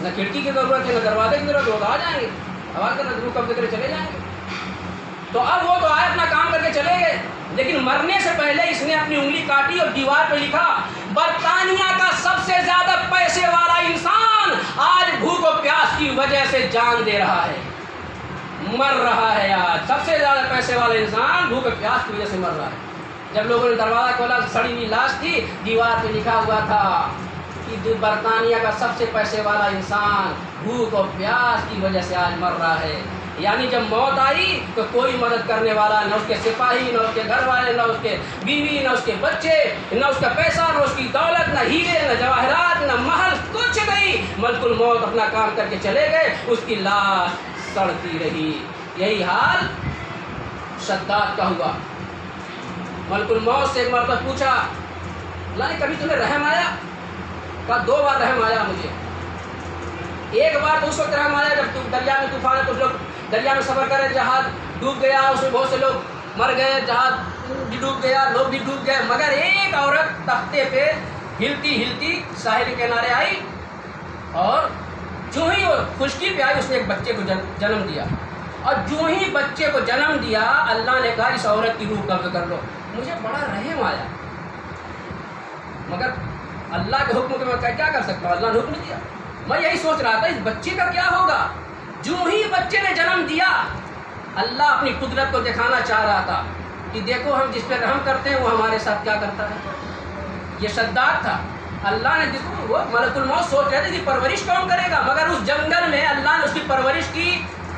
نہ کھڑکی کی ضرورت ہے، نہ دروازے کی ضرورت ہے، وہ تو آ جائیں گے، آواز کر روح قبض کر کے چلے جائیں گے. تو اب وہ تو آئے اپنا کام کر کے چلے گئے، لیکن مرنے سے پہلے اس نے اپنی انگلی کاٹی اور دیوار پہ لکھا برطانیہ کا سب سے زیادہ پیسے والا انسان آج بھوک و پیاس کی وجہ سے جان دے رہا ہے، مر رہا ہے. آج سب سے زیادہ پیسے والا انسان بھوک و پیاس کی وجہ سے مر رہا ہے. جب لوگوں نے دروازہ کھولا سڑی ہوئی لاش تھی، دیوار پہ لکھا ہوا تھا کہ برطانیہ کا سب سے پیسے والا انسان بھوک و پیاس کی وجہ سے آج مر رہا ہے. یعنی جب موت آئی تو کوئی مدد کرنے والا، نہ اس کے سپاہی، نہ اس کے گھر والے، نہ اس کے بیوی، نہ اس کے بچے، نہ اس کا پیسہ، نہ اس کی دولت، نہ ہیرے، نہ جواہرات، نہ محل، کچھ نہیں. ملک الموت اپنا کام کر کے چلے گئے، اس کی لاش سڑتی رہی. یہی حال شداد کا ہوا. ملک الموت سے ایک مرتبہ پوچھا اللہ نے کبھی تمہیں رحم آیا؟ کہا 2 بار رحم آیا مجھے. ایک بار تو اس وقت رحم آیا جب دریا میں طوفان ہے، کچھ لوگ دریا میں سفر کرے، جہاز ڈوب گیا، اس میں بہت سے لوگ مر گئے، جہاز بھی ڈوب گیا، لوگ بھی ڈوب گئے، مگر ایک عورت تختے پہ ہلتی ہلتی ساحل کے کنارے آئی اور جو ہی وہ خشکی پہ آئی اس نے ایک بچے کو جنم دیا. اور جو ہی بچے کو جنم دیا اللہ نے کہا اس عورت کی روح قبض کر لو. مجھے بڑا رحم آیا، مگر اللہ کے حکم کو میں کیا کر سکتا ہوں؟ اللہ نے حکم دیا. میں یہی سوچ رہا تھا اس بچے کا کیا ہوگا. جو ہی بچے نے جنم دیا اللہ اپنی قدرت کو دکھانا چاہ رہا تھا کہ دیکھو ہم جس پہ رحم کرتے ہیں وہ ہمارے ساتھ کیا کرتا ہے. یہ شداد تھا. اللہ نے جس کو وہ ملک الموت سوچ رہے تھے کہ پرورش کون کرے گا، مگر اس جنگل میں اللہ نے اس کی پرورش کی،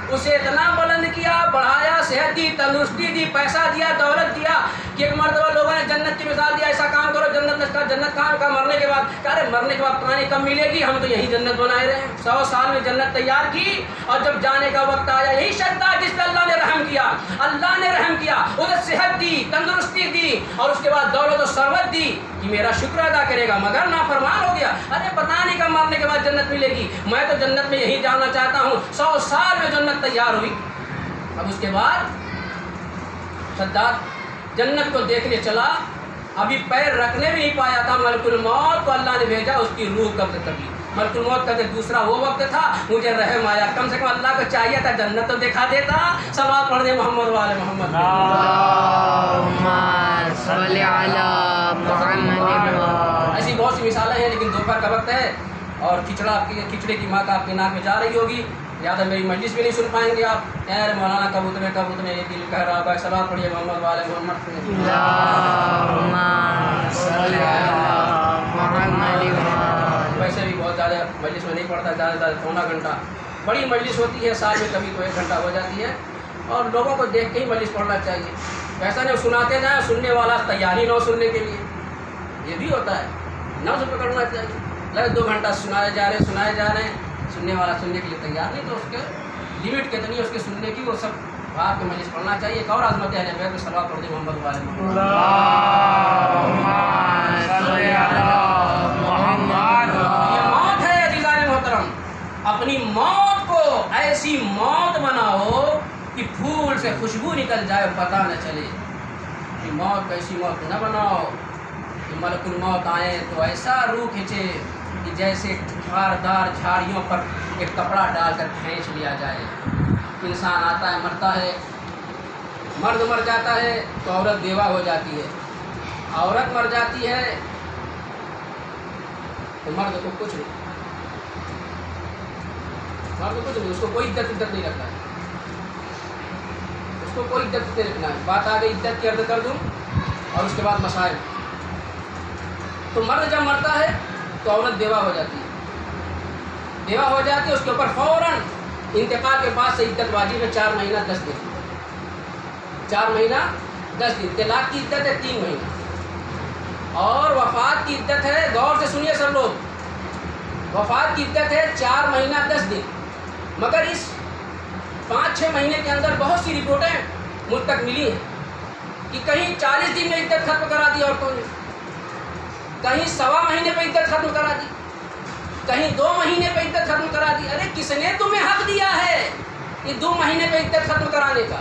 اسے اتنا بلند کیا، بڑھایا، صحت دی، تندرستی دی، پیسہ دیا، دولت دیا کہ ایک مرتبہ لوگوں نے جنت کی مثال دیا، ایسا کام کرو جنت کہاں کا مرنے کے بعد. کہہ رہے مرنے کے بعد پتہ نہیں کب ملے گی، ہم تو یہی جنت بنائے رہے ہیں. 100 سال میں جنت تیار کی اور جب جانے کا وقت آیا یہی شداد جس پہ اللہ نے رحم کیا. اللہ نے رحم کیا، اسے صحت دی، تندرستی دی اور اس کے بعد دولت و ثروت دی کہ میرا شکر ادا کرے گا، مگر نافرمان ہو گیا. ارے پتہ نہیں کب مرنے کے بعد جنت ملے گی، میں تو جنت میں یہی جانا چاہتا ہوں. 100 سال میں جنت تیار ہوئی. اب اس کے بعد شداد جنت کو دیکھنے چلا، ابھی پیر رکھنے بھی نہیں پایا تھا، ملک الموت کو اللہ نے بھیجا اس کی روح قبض کر لی. ملک الموت کا دوسرا وہ وقت تھا مجھے رحم آیا، کم سے کم اللہ کو چاہیے تھا جنت تو دکھا دیتا. صلوات پڑھ دے محمد والے محمد. اللہم صلی علی محمد. ایسی بہت سی مثالیں ہیں لیکن دوپہر کا وقت ہے اور کھچڑے کی ماں کا آپ کے ناک میں جا رہی ہوگی، زیادہ میری مجلس بھی نہیں سن پائیں گے آپ. اے مولانا کب اتنے یہ دل کہہ رہا ہے. صلوات پڑھیے محمد والے محمد. اللہم صلی علی محمد. ویسے بھی بہت زیادہ مجلس میں نہیں پڑھتا، زیادہ سے زیادہ پونا گھنٹہ. بڑی مجلس ہوتی ہے سال میں کبھی تو 1 گھنٹہ ہو جاتی ہے اور لوگوں کو دیکھ کے ہی مجلس پڑھنا چاہیے. ایسا نہیں سناتے جائیں، سننے والا تیاری نہ ہو سننے کے لیے، یہ بھی ہوتا ہے. نہ اسے پکڑنا چاہیے. لگے 2 گھنٹہ سنائے جا رہے ہیں، سننے والا سننے کے لیے تیار نہیں، تو اس کے لمٹ کتنی ہے اس کے سننے کی، وہ سب آپ کے مجلس پڑھنا چاہیے. ایک اور عظمت ہے اہل بیت میں صلوات پڑھ دے محمد والے محمد. یہ موت ہے عزیزان محترم. اپنی موت کو ایسی موت بناؤ کہ پھول سے خوشبو نکل جائے پتہ نہ چلے. کہ موت کو ایسی موت نہ بناؤ کہ ملک الموت آئے تو ایسا روح کھینچے کہ جیسے خاردار جھاڑیوں پر ایک کپڑا ڈال کر کھینچ لیا جائے. انسان آتا ہے مرتا ہے، مرد مر جاتا ہے تو عورت بیوہ ہو جاتی ہے، عورت مر جاتی ہے تو مرد کو کچھ نہیں، مرد کو کچھ نہیں، اس کو کوئی عدت نہیں رکھنا ہے، اس کو کوئی عدت نہیں رکھنا ہے۔ بات آ گئی عدت کی عرض کر دوں اور اس کے بعد مسائل۔ تو مرد جب مرتا ہے تو عورت بیوہ ہو جاتی ہے، بیوہ ہو جاتی ہے، اس کے اوپر فوراً انتقال کے بعد سے عدت واجب ہے 4 مہینہ 10 دن، 4 مہینہ 10 دن۔ طلاق کی عدت ہے 3 مہینہ، اور وفات کی عدت ہے، غور سے سنیے سب لوگ، وفات کی عدت ہے 4 مہینہ 10 دن۔ مگر اس 5-6 مہینے کے اندر بہت سی رپورٹیں مجھ تک ملی ہیں کہ کہیں 40 دن میں عدت ختم کرا دی عورتوں نے، کہیں 1.25 مہینے پہ عدت ختم کرا دی، کہیں 2 مہینے پہ عدت ختم کرا دی۔ ارے کس نے تمہیں حق دیا ہے کہ 2 مہینے پہ عدت ختم کرانے کا؟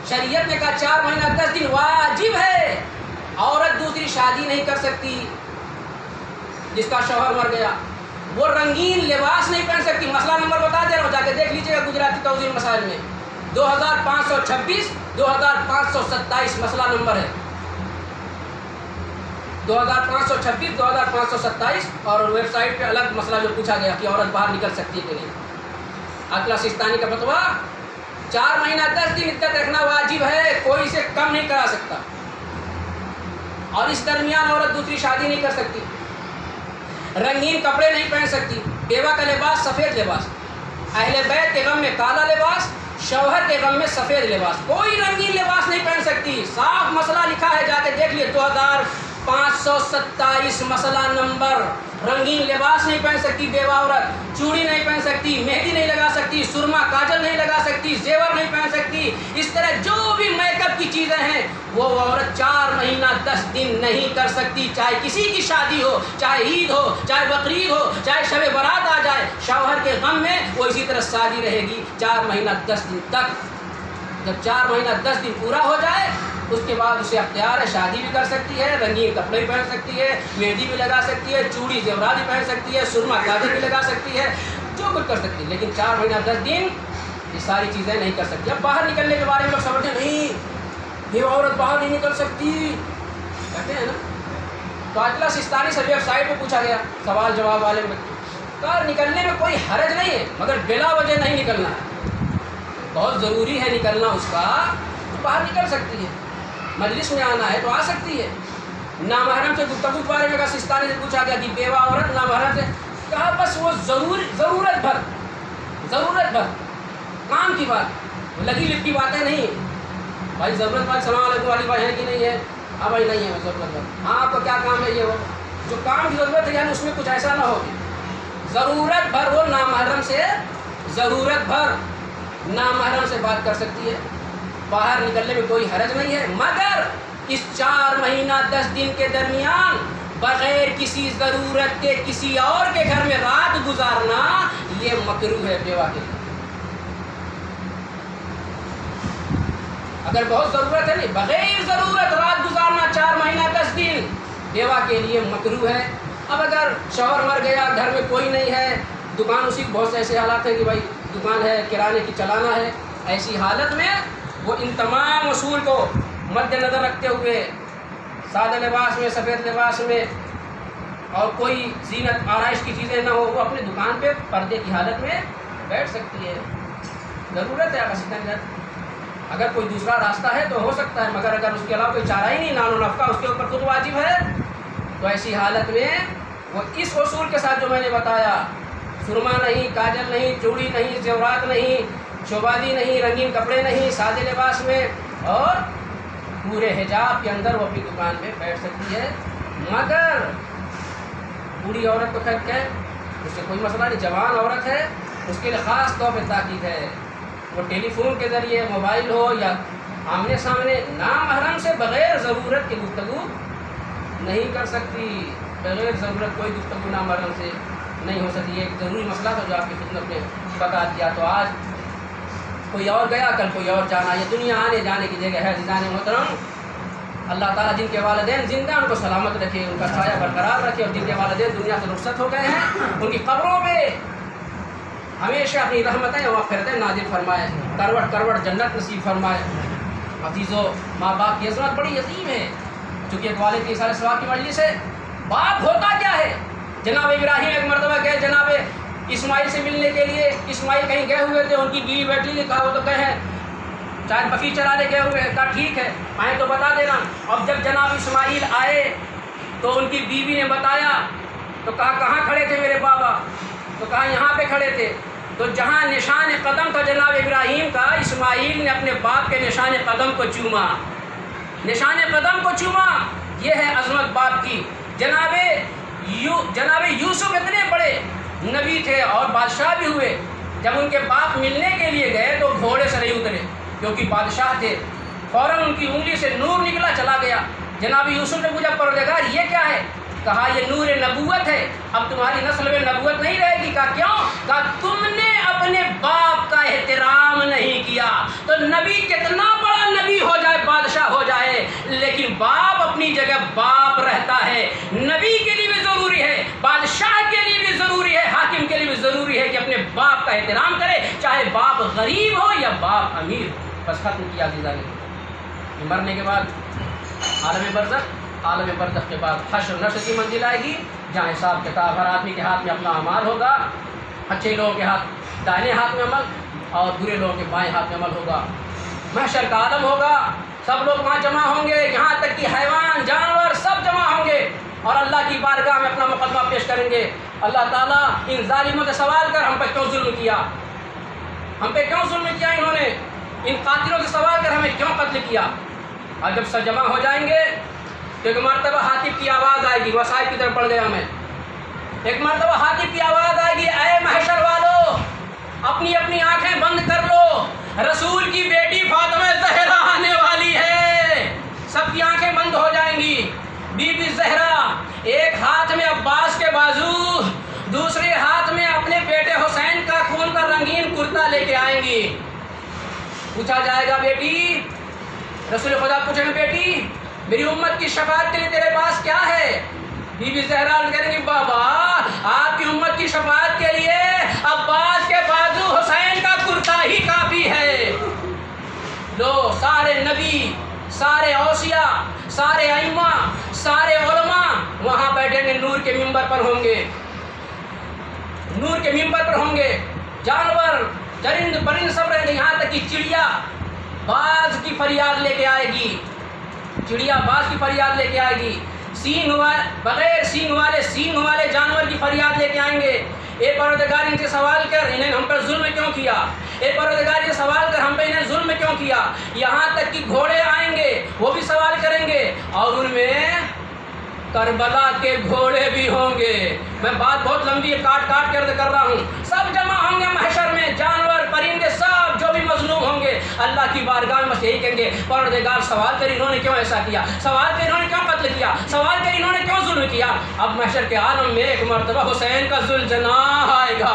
شریعت نے کہا 4 مہینہ 10 دن واجب ہے۔ عورت دوسری شادی نہیں کر سکتی، جس کا شوہر مر گیا وہ رنگین لباس نہیں پہن سکتی۔ مسئلہ نمبر بتا دے رہا ہوں، جا کے دیکھ لیجیے گا گجراتی توضیح مسائل میں 2526 2527 مسئلہ نمبر ہے، 2526 2527، اور ویب سائٹ پہ الگ مسئلہ جو پوچھا گیا کہ عورت باہر نکل سکتی ہے کہ نہیں۔ اقلا سستانی کا فتویٰ 4 مہینہ 10 دن عدت رکھنا واجب ہے، کوئی اسے کم نہیں کرا سکتا، اور اس درمیان عورت دوسری شادی نہیں کر سکتی، رنگین کپڑے نہیں پہن سکتی۔ بیوہ کا لباس سفید لباس، اہل بیت کے غم میں کالا لباس، شوہر کے غم میں سفید لباس، کوئی رنگین لباس نہیں پہن سکتی۔ صاف مسئلہ لکھا ہے، جا کے دیکھ لیے 2527 مسئلہ نمبر۔ رنگین لباس نہیں پہن سکتی بیوہ عورت، چوڑی نہیں پہن سکتی، مہندی نہیں لگا سکتی، سرما کاجل نہیں لگا سکتی، زیور نہیں پہن سکتی، اس طرح جو بھی میک اپ کی چیزیں ہیں وہ عورت 4 مہینہ 10 دن نہیں کر سکتی۔ چاہے کسی کی شادی ہو، چاہے عید ہو، چاہے بقرعید ہو، چاہے شب برات آ جائے، شوہر کے غم میں وہ اسی طرح شادی رہے گی 4 مہینہ 10 دن تک۔ جب 4 مہینہ 10 دن پورا ہو جائے اس کے بعد اسے اختیار ہے، شادی بھی کر سکتی ہے، رنگین کپڑے بھی پہن سکتی ہے، مہندی بھی لگا سکتی ہے، چوڑی زیورات بھی پہن سکتی ہے، سرما کاجل بھی لگا سکتی ہے، جو کچھ کر سکتی ہے، لیکن 4 مہینہ 10 دن یہ ساری چیزیں نہیں کر سکتی۔ اب باہر نکلنے کے بارے میں لوگ سمجھتے نہیں، یہ عورت باہر نہیں نکل سکتی کہتے ہیں نا۔ تو اقلا سستانی سے ویب سائٹ پہ پوچھا گیا سوال جواب والے میں، کہا نکلنے میں کوئی حرج نہیں ہے، مگر بلا وجہ نہیں نکلنا ہے، بہت ضروری ہے نکلنا اس کا تو باہر نکل سکتی ہے، مجلس میں آنا ہے تو آ سکتی ہے۔ نامحرم سے گفتگو کے بارے میں سستانی سے پوچھا گیا کہ بیوہ عورت نامحرم سے، کہا بس وہ ضرورت بھر کام کی بات، لگی لپٹی باتیں نہیں۔ بھائی ضرورت بھر السلام علیکم والی بات ہے کہ نہیں ہے؟ ہاں بھائی نہیں ہے ضرورت بھر، ہاں آپ کو کیا کام ہے؟ یہ وہ جو کام کی ضرورت ہے، یعنی اس میں کچھ ایسا نہ ہو ضرورت بھر وہ نامحرم سے، ضرورت بھر نامحرم سے بات کر سکتی ہے، باہر نکلنے میں کوئی حرج نہیں ہے، مگر اس 4 مہینہ 10 دن کے درمیان بغیر کسی ضرورت کے کسی اور کے گھر میں رات گزارنا یہ مکروہ ہے بیوہ کے لیے۔ اگر بہت ضرورت ہے نہیں، بغیر ضرورت رات گزارنا 4 مہینہ 10 دن بیوہ کے لیے مکروہ ہے۔ اب اگر شوہر مر گیا، گھر میں کوئی نہیں ہے، دکان اسی بہت سے ایسے حالات ہیں کہ بھائی دکان ہے، کرانے کی چلانا ہے، ایسی حالت میں وہ ان تمام اصول کو مد نظر رکھتے ہوئے سادہ لباس میں، سفید لباس میں، اور کوئی زینت آرائش کی چیزیں نہ ہو، وہ اپنے دکان پہ پردے کی حالت میں بیٹھ سکتی ہے۔ ضرورت ہے اگر کوئی دوسرا راستہ ہے تو ہو سکتا ہے، مگر اگر اس کے علاوہ کوئی چارہ ہی نہیں، نان و نفقہ اس کے اوپر خود واجب ہے، تو ایسی حالت میں وہ اس اصول کے ساتھ جو میں نے بتایا، سرما نہیں، کاجل نہیں، چوڑی نہیں، زیورات نہیں، شوبادی نہیں، رنگین کپڑے نہیں، سادے لباس میں اور پورے حجاب کے اندر وہ اپنی دکان پہ بیٹھ سکتی ہے۔ مگر بوڑھی عورت تو خیر کہ اس سے کوئی مسئلہ نہیں، جوان عورت ہے، اس کے لیے خاص طور پہ تاکید ہے، وہ ٹیلی فون کے ذریعے، موبائل ہو یا آمنے سامنے، نامحرم سے بغیر ضرورت کی گفتگو نہیں کر سکتی، بغیر ضرورت کوئی گفتگو نامحرم سے نہیں ہو سکتی۔ یہ ایک ضروری مسئلہ تھا جو آپ کی خدمت میں بتا دیا۔ تو آج کوئی اور گیا، کل کوئی اور جانا، یہ دنیا آنے جانے کی جگہ ہے۔ عزیزان محترم، اللہ تعالیٰ جن کے والدین زندہ ان کو سلامت رکھے، ان کا سایہ برقرار رکھے، اور جن کے والدین دنیا سے رخصت ہو گئے ہیں ان کی قبروں میں ہمیشہ اپنی رحمتیں و مغفرتیں نازل فرمائے، کروٹ کروٹ جنت نصیب فرمائے۔ عزیزو، ماں باپ کی عظمت بڑی عظیم ہے، چونکہ ایک والد کی اظہار ثواب کی مجلس ہے۔ باپ ہوتا کیا ہے؟ جناب ابراہیم ایک مرتبہ گئے جناب اسماعیل سے ملنے کے لیے، اسماعیل کہیں گئے ہوئے تھے، ان کی بیوی بیٹھی نے کہا وہ تو کہیں شاید بکری چرانے گئے ہوئے ہیں، کہا ٹھیک ہے آئیں تو بتا دینا۔ اب جب جناب اسماعیل آئے تو ان کی بیوی نے بتایا، تو کہا کہاں کھڑے تھے میرے بابا؟ تو کہا یہاں پہ کھڑے تھے۔ تو جہاں نشان قدم تھا جناب ابراہیم کا، اسماعیل نے اپنے باپ کے نشان قدم کو چوما، نشان قدم کو چوما۔ یہ ہے عظمت باپ کی۔ جناب یوسف اتنے بڑے نبی تھے اور بادشاہ بھی ہوئے، جب ان کے باپ ملنے کے لیے گئے تو گھوڑے سے نہیں اترے کیونکہ بادشاہ تھے، فوراً ان کی انگلی سے نور نکلا چلا گیا۔ جناب یوسف نے پوچھا پروردگار یہ کیا ہے؟ کہا یہ نور نبوت ہے، اب تمہاری نسل میں نبوت نہیں رہے گی۔ کہا کیوں؟ کہا تم نے اپنے باپ کا احترام نہیں کیا۔ تو نبی کتنا بڑا نبی ہو جائے، بادشاہ ہو جائے، لیکن باپ اپنی جگہ باپ رہتا ہے۔ نبی کے لیے بھی ضروری ہے، بادشاہ کے لیے بھی ضروری ہے، حاکم کے لیے بھی ضروری ہے کہ اپنے باپ کا احترام کرے، چاہے باپ غریب ہو یا باپ امیر ہو۔ بس ختم کیا عزیزان۔ مرنے کے بعد عالم برزخ کے بعد حشر نشر کی منزل آئے گی، جہاں حساب کتاب، ہر آدمی کے ہاتھ میں اپنا اعمال ہوگا، اچھے لوگوں کے ہاتھ دائیں ہاتھ میں عمل اور برے لوگوں کے بائیں ہاتھ میں عمل ہوگا۔ محشر کا عالم ہوگا، سب لوگ وہاں جمع ہوں گے، یہاں تک کہ حیوان جانور سب جمع ہوں گے اور اللہ کی بارگاہ میں اپنا مقدمہ پیش کریں گے۔ اللہ تعالیٰ ان ظالموں سے سوال کر ہم پہ کیوں ظلم کیا، ہم پہ کیوں ظلم کیا انہوں نے، ان قاتلوں سے سوال کر ہمیں کیوں قتل کیا۔ اور جب سب جمع ہو جائیں گے تو ایک مرتبہ حاطب کی آواز آئے گی، وسائل کی طرف پڑ گیا میں، ایک مرتبہ حاطب کی آواز آئے گی، اے محشر والو اپنی اپنی آنکھیں بند کر لو، رسول کی بیٹی فاطمہ زہرا آنے والی ہے۔ سب کی آنکھیں بند ہو جائیں گی۔ بی بی زہرا ایک ہاتھ میں عباس کے بازو، دوسرے ہاتھ میں اپنے بیٹے حسین کا خون کا رنگین کرتا لے کے آئیں گی۔ پوچھا جائے گا بیٹی، رسول خدا پوچھیں گے بیٹی میری امت کی شفاعت کے لیے تیرے پاس کیا ہے؟ بی بی زہرا کہیں گی بابا آپ کی امت کی شفاعت کے لیے عباس کے بازو حسین کا کرتا ہی کافی ہے۔ لو سارے نبی، سارے اوصیاء، سارے ائمہ، سارے علماء وہاں بیٹھیں گے، نور کے منبر پر ہوں گے، نور کے منبر پر ہوں گے، جانور چرند پرند سب رہیں گے، یہاں تک کہ چڑیا باز کی فریاد لے کے آئے گی، چڑیا باز کی فریاد لے کے آئے گی، بغیر سینگ والے جانور کی فریاد لے کے آئیں گے۔ اے پروردگار ان سے سوال کر انہیں ہم پر ظلم کیوں کیا، اے پروردگار یہ سوال کر ہم پہ انہیں ظلم کیوں کیا۔ یہاں تک کہ گھوڑے آئیں گے وہ بھی سوال کریں گے اور ان میں کربلا کے گھوڑے بھی ہوں گے۔ میں بات بہت لمبی ہے، کاٹ کے عرض کر رہا ہوں۔ سب جمع ہوں گے محشر میں، جانور پرندے سب جو بھی مظلوم ہوں گے، اللہ کی بارگاہ میں بس یہی کہیں گے پروردگار سوال کر انہوں نے کیوں ایسا کیا، سوال کر انہوں نے کیوں قتل کیا، سوال کر انہوں نے کیوں ظلم کیا۔ اب محشر کے عالم میں ایک مرتبہ حسین کا ذوالجناح آئے گا،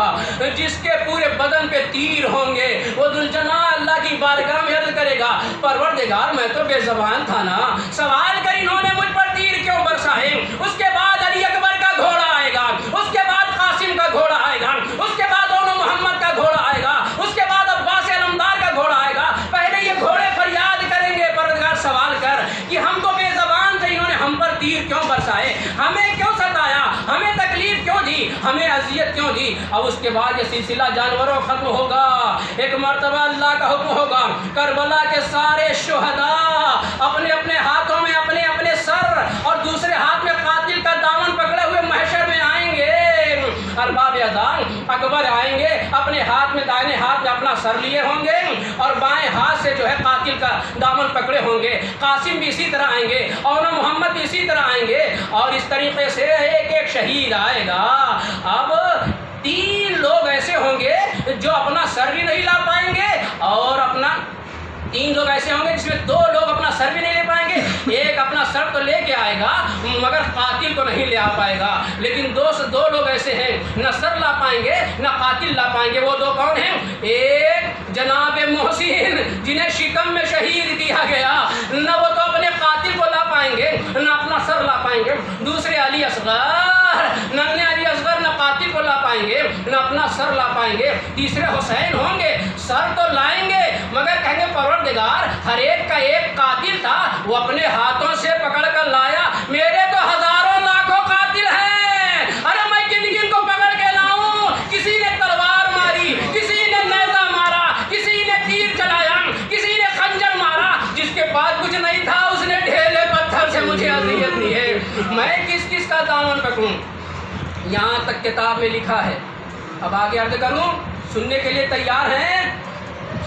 جس کے پورے بدن پہ تیر ہوں گے۔ وہ ذوالجناح اللہ کی بارگاہ میں عرض کرے گا پروردگار میں تو بے زبان تھا نا، سوال کر انہوں نے مجھ پر تیر کیوں برسائے۔ اس کے بعد علی اکبر کا گھوڑا آئے گا، اس کے بعد قاسم کا گھوڑا آئے گا، اس کے بعد اونو محمد کا گھوڑا آئے گا، اس کے بعد عباس علمدار کا گھوڑا آئے گا۔ پہلے یہ گھوڑے فریاد کریں گے پروردگار سوال کر کہ ہم تو بے زبان تھے، انہوں نے ہم پر تیر کیوں برسائے، ہمیں کیوں ستایا، ہمیں تکلیف کیوں دی، ہمیں اذیت کیوں دی۔ اب اس کے بعد یہ سلسلہ جانوروں ختم ہوگا، ایک مرتبہ اللہ کا حکم ہوگا کربلا کے سارے شہداء اپنے اپنے ہاتھوں میں اپنے اپنے سر اور دوسرے ہاتھ میں قاتل کا دامن پکڑے ہوئے محشر میں آئیں گے۔ ارباب اذان اکبر آئیں گے، اپنے ہاتھ میں دائیں ہاتھ میں اپنا سر لیے ہوں گے اور بائیں ہاتھ سے جو ہے قاتل کا دامن پکڑے ہوں گے۔ قاسم بھی اسی طرح آئیں گے اور محمد بھی اسی طرح آئیں گے اور اس طریقے سے ایک ایک شہید آئے گا۔ اب 3 لوگ ایسے ہوں گے جو اپنا سر بھی نہیں لا پائیں گے اور 3 لوگ ایسے ہوں گے جس میں 2 لوگ اپنا سر بھی نہیں لے پائیں گے، ایک اپنا سر تو لے کے آئے گا مگر قاتل کو نہیں لے آ پائے گا۔ لیکن 2 لوگ ایسے ہیں نہ سر لا پائیں گے نہ قاتل لا پائیں گے۔ وہ 2 کون ہیں؟ ایک جناب محسن جنہیں شکم میں شہید کیا گیا، نہ وہ تو اپنے قاتل کو لا پائیں گے نہ اپنا سر لا پائیں گے۔ دوسرے علی اصغر، ننھے علی اصغر نہ قاتل کو لا پائیں گے نہ اپنا سر لا پائیں گے۔ تیسرے حسین ہوں گے، سر تو لائیں گے مگر کہیں گے پروردگار ہر ایک کا ایک قاتل تھا، وہ اپنے ہاتھوں سے پکڑ کر لایا، میرے تو ہزاروں لاکھوں قاتل ہیں، ارے میں کن کن کو پکڑ کے لاؤں؟ کسی نے تلوار ماری، کسی نے نیزہ مارا، کسی نے تیر چلایا، کسی نے خنجر مارا، جس کے پاس کچھ نہیں تھا اس نے ڈھیلے پتھر سے مجھے اذیت دی ہے، میں کس کس کا دامن پکڑوں؟ یہاں تک کتاب میں لکھا ہے۔ اب آگے عرض کروں، سننے کے لیے تیار ہیں؟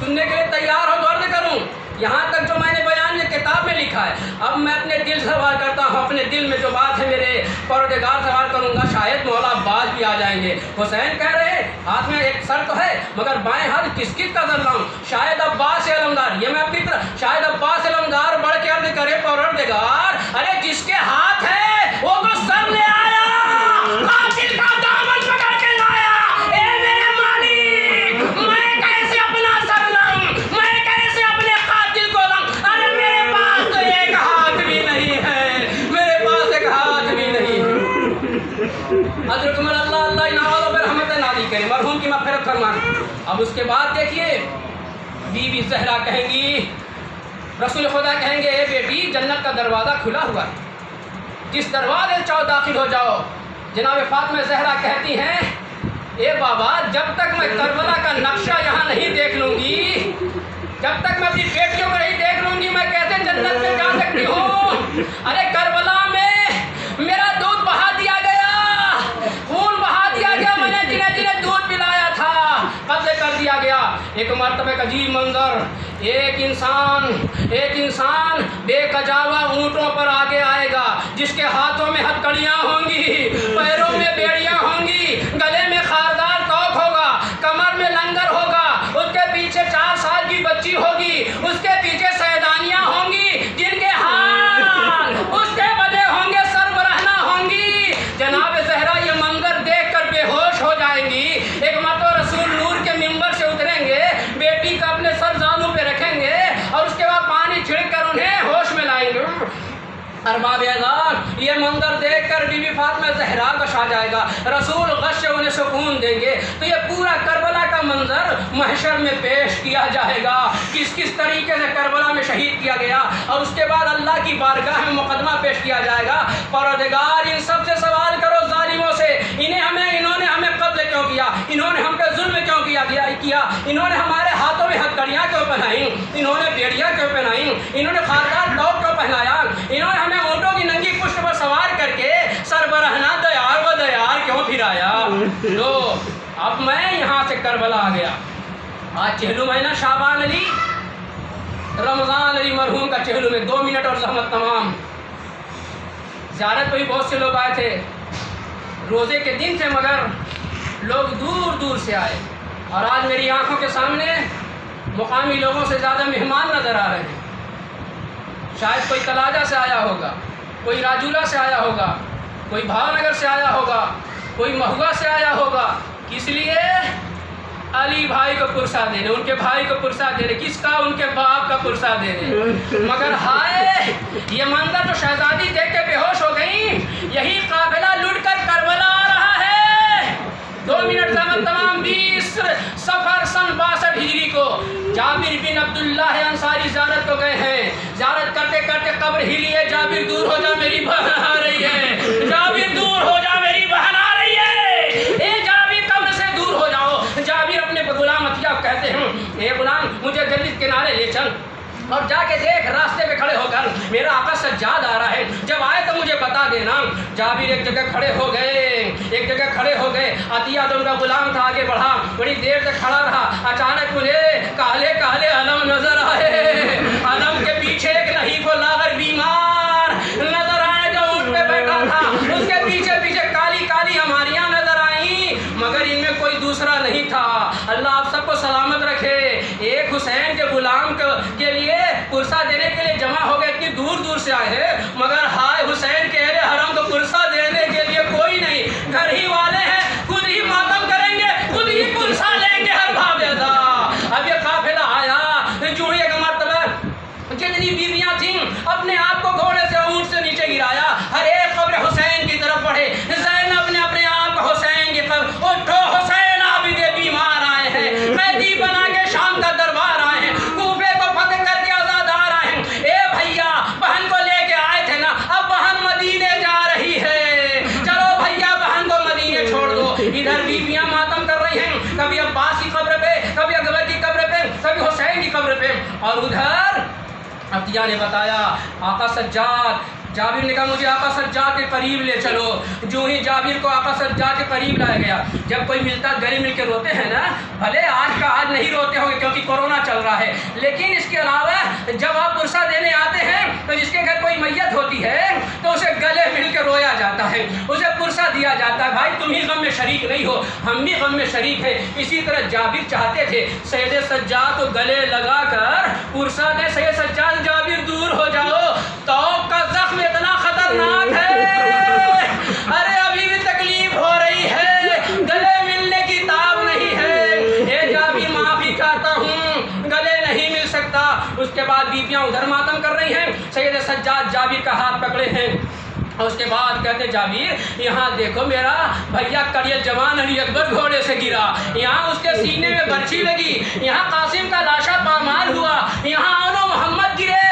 سننے کے لیے تیار ہو تو عرض کروں، یہاں تک جو میں نے بیان یہ کتاب میں لکھا ہے۔ اب میں اپنے دل سے سوال کرتا ہوں، اپنے دل میں جو بات ہے میرے پروردگار سوال کروں گا، شاید مولا عباس بھی آ جائیں گے۔ حسین کہہ رہے ہیں ہاتھ میں ایک سر تو ہے مگر بائیں ہاتھ کس کس کا ذر لاؤں؟ شاید عباس علمدار، یہ میں اپنی طرف شاید عباس علمدار بڑھ کے عرض کرے پروردگار ارے جس کے ہاتھ ہے وہ تو سر لے آیا، قاتل کا دامن پکڑ کے لایا، اے میرے مالک میں کیسے اپنا سر لاؤں؟ میں کیسے اپنے قاتل کو لاؤں؟ ارے میرے پاس تو ایک ہاتھ بھی نہیں ہے، میرے پاس ایک ہاتھ بھی نہیں ہے۔ حضرت عمر اللہ اللہ انعام پر رحمت نازل کرے، مرحوم کی مغفرت فرمائے۔ اب اس کے بعد دیکھیے بی بی زہرا کہیں گی، رسول خدا کہیں گے اے بیٹی جنت کا دروازہ کھلا ہوا ہے، جس دروازے سے چاہو داخل ہو جاؤ۔ جناب فاطمہ زہرا کہتی ہیں اے بابا جب تک میں کربلا کا نقشہ یہاں نہیں دیکھ لوں گی، جب تک میں اپنی بیٹیوں کو نہیں دیکھ لوں گی میں کیسے جنت میں جا سکتی ہوں؟ ارے کربلا میں میرا دودھ بہا دیا گیا، خون بہا دیا گیا، میں نے جنہیں جنہیں دودھ پلایا تھا قتل کر دیا گیا۔ ایک مرتبہ ایک عجیب منظر، ایک انسان بے کجاوا اونٹوں پر آگے آئے گا، جس کے ہاتھوں میں ہتھکڑیاں ہوں گی، پیروں میں بیڑیاں ہوں گی، گلے میں خاردار توق ہوگا، کمر میں لنگر ہوگا، اس کے پیچھے 4 سال کی بچی ہوگی، اس کے پیچھے سیدانیاں ہوں گی جن کے ہاتھ اس کے بدے ہوں گے، سر برہنہ ہوں گی۔ جناب زہرا یہ منظر دیکھ کر بے ہوش ہو جائیں گی۔ ایک مرتبہ رسول نور کے منبر سے اتریں گے، بیٹی کا اپنے سر زانوں پہ رکھیں گے اور اس کے بعد پانی چھڑک کر انہیں ہوش میں لائیں گے۔ ارباب اعظام یہ منظر دیکھ کر بی بی فاطمہ زہرا غش آ جائے گا، رسول غش سے انہیں سکون دیں گے۔ تو یہ پورا کربلا کا منظر محشر میں پیش کیا جائے گا، کس کس طریقے سے کربلا میں شہید کیا گیا، اور اس کے بعد اللہ کی بارگاہ میں مقدمہ پیش کیا جائے گا۔ پروردگار ان سب سے سوال کرو ظالموں سے، انہوں نے ہمیں قتل کیوں کیا، انہوں نے ہم پہ ظلم کیوں کیا، انہوں نے ہمارے ہاتھوں میں ہتھکڑیاں کیوں پہنائیں، انہوں نے بیڑیاں کیوں پہنائیں، انہوں نے خاردار توق کیوں پہنایا، انہوں نے ہمیں اونٹوں کی ننگی پشت پر سوار کر کے سر برہنہ دیار و دیار کیوں پھرایا؟ لو اب میں یہاں سے کربلا آ گیا۔ آج چہلو مہینہ شعبان علی، رمضان علی مرحوم کا چہلو میں 2 منٹ اور زحمت تمام۔ زیارت پہ بھی بہت سے لوگ آئے تھے، روزے کے دن تھے مگر لوگ دور دور سے آئے، اور آج میری آنکھوں کے سامنے مقامی لوگوں سے زیادہ مہمان نظر آ رہے ہیں۔ شاید کوئی تلاجہ سے آیا ہوگا، کوئی راجولہ سے آیا ہوگا، کوئی بھاؤ نگر سے آیا ہوگا، کوئی مہوا سے آیا ہوگا۔ کس لیے؟ علی بھائی کو پرسہ دینے، ان کے بھائی کو پرسہ دینے، کس کا؟ ان کے باپ کا پرسہ دینے۔ مگر ہائے یہ منظر جو شہزادی دیکھ کے بے ہوش ہو گئی، یہی قافلہ لٹ کر کربلا آ رہا ہے۔ 2 منٹ زمن تمام 20 صفر سن 62 ہجری کو جابر بن عبداللہ انصاری زیارت کو گئے ہیں۔ زیارت کرتے کرتے قبر ہلی ہے، جابر دور ہو جا میری بہن آ رہی ہے، جابر دور ہو جا میری بہن آ رہی ہے، اے جابر قبر سے دور ہو جاؤ۔ جابر اپنے غلام عطیہ کہتے ہیں اے غلام مجھے جلدی کنارے لے چل، اور جا کے دیکھ راستے پہ کھڑے ہو کر میرا آقا سجاد آ رہا ہے، جب آئے تو مجھے بتا دینا۔ جابر ایک جگہ کھڑے ہو گئے، عطیہ تو ان کا غلام تھا، آگے بڑھا، بڑی دیر تک کھڑا رہا۔ اچانک مجھے کالے کالے علم نظر آئے، علم کے پیچھے ایک لہیف و لاغر بیمار نظر آئے جو اونٹ پہ بیٹھا تھا، اس کے پیچھے پیچھے کالی کالی ہماریاں نظر آئیں، مگر ان میں کوئی دوسرا نہیں تھا۔ اللہ آپ سب کو سلامت رکھے۔ ایک حسین کے غلام کے لیے پرسہ دینے کے لیے جمع ہو گئے، اتنی دور دور سے آئے ہیں، مگر ہائے حسین کے اہل حرم کو پرسہ دینے کے لیے کوئی نہیں، گھر ہی والے ہیں، خود ہی ماتم کریں گے، خود ہی پرسہ لیں گے ہر بھاو ادا۔ اب یہ قافلہ آیا، جو ایک مرتبہ جتنی بیویاں تھیں اپنے آپ کو گھوڑے سے اونٹ سے نیچے گرایا، ہر ایک قبر حسین کی طرف بڑھے۔ زینب نے اپنے آپ کو حسین کی طرف، اٹھو حسین عابد بیمار آئے ہیں، قیدی بنا کے شام کا دربار آئے ہیں، کوفے کو اور ادھر عطیہ نے بتایا آقا سجاد، جابر نے کہا مجھے آقا سجاد کے قریب لے چلو۔ جو ہی جابر کو آقا سجاد کے قریب لایا گیا، جب کوئی ملتا گلے مل کے روتے ہیں نا، بھلے آج کا آج نہیں روتے ہوں گے کیونکہ کورونا چل رہا ہے، لیکن اس کے علاوہ جب آپ پرسہ دینے آتے ہیں تو جس کے گھر کوئی میت ہوتی ہے تو اسے گلے مل کے رویا جاتا ہے، اسے پرسہ دیا جاتا ہے، بھائی تم ہی غم میں شریک نہیں ہو، ہم بھی غم میں شریک ہیں۔ اسی طرح جابر چاہتے تھے سید سجاد کو گلے لگا کر پرسہ دے، سید سجاد جابر دور ہو جاؤ، توق کا زخم اتنا خطرناک ہے، ارے ابھی بھی تکلیف ہو رہی ہے، گلے ملنے کی تاب نہیں ہے، اے جابر معافی چاہتا ہوں، گلے نہیں مل سکتا۔ اس کے بعد بیبیاں ادھر ماتم کر رہی ہیں، سید سجاد جابر کا ہاتھ پکڑے ہیں، اور اس کے بعد کہتے جابر یہاں دیکھو میرا بھیا کڑیل جوان علی اکبر گھوڑے سے گرا، یہاں اس کے سینے میں برچھی لگی، یہاں قاسم کا لاشا پامال ہوا، یہاں اونو محمد گرے،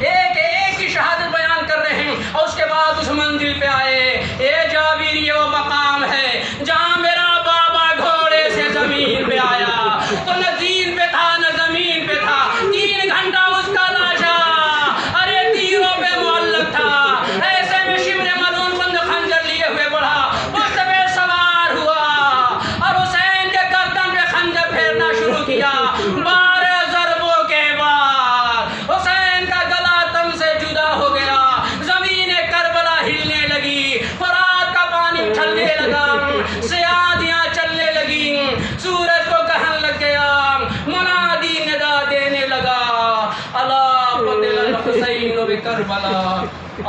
ایک ایک کی شہادت بیان کر رہے ہیں، اور اس کے بعد اس منزل پہ آئے، اے جابر یہ وہ مقام ہے جہاں میرا بابا گھوڑے سے زمین پہ آیا، تو نہ زین پہ تھا نہ زمین پہ تھا، 3 گھنٹہ اس کا لاشا ارے تیروں پہ معلق تھا، ایسے میں شمر ملون بند خنجر لیے ہوئے بڑھا، اس پہ سوار ہوا اور حسین کے گردن پہ خنجر پھیرنا شروع کیا، 12 ضربوں کے بعد حسین کا گلا تن سے جدا ہو گیا، زمین کربلا ہلنے لگی، فرات کا پانی اچھلنے لگا، سیادیاں چلنے لگی، سورج کو کہن لگ گیا، منادی ندا دینے لگا، الا قتل الحسین بکربلا،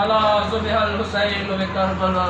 الا ذبح الحسین بکربلا۔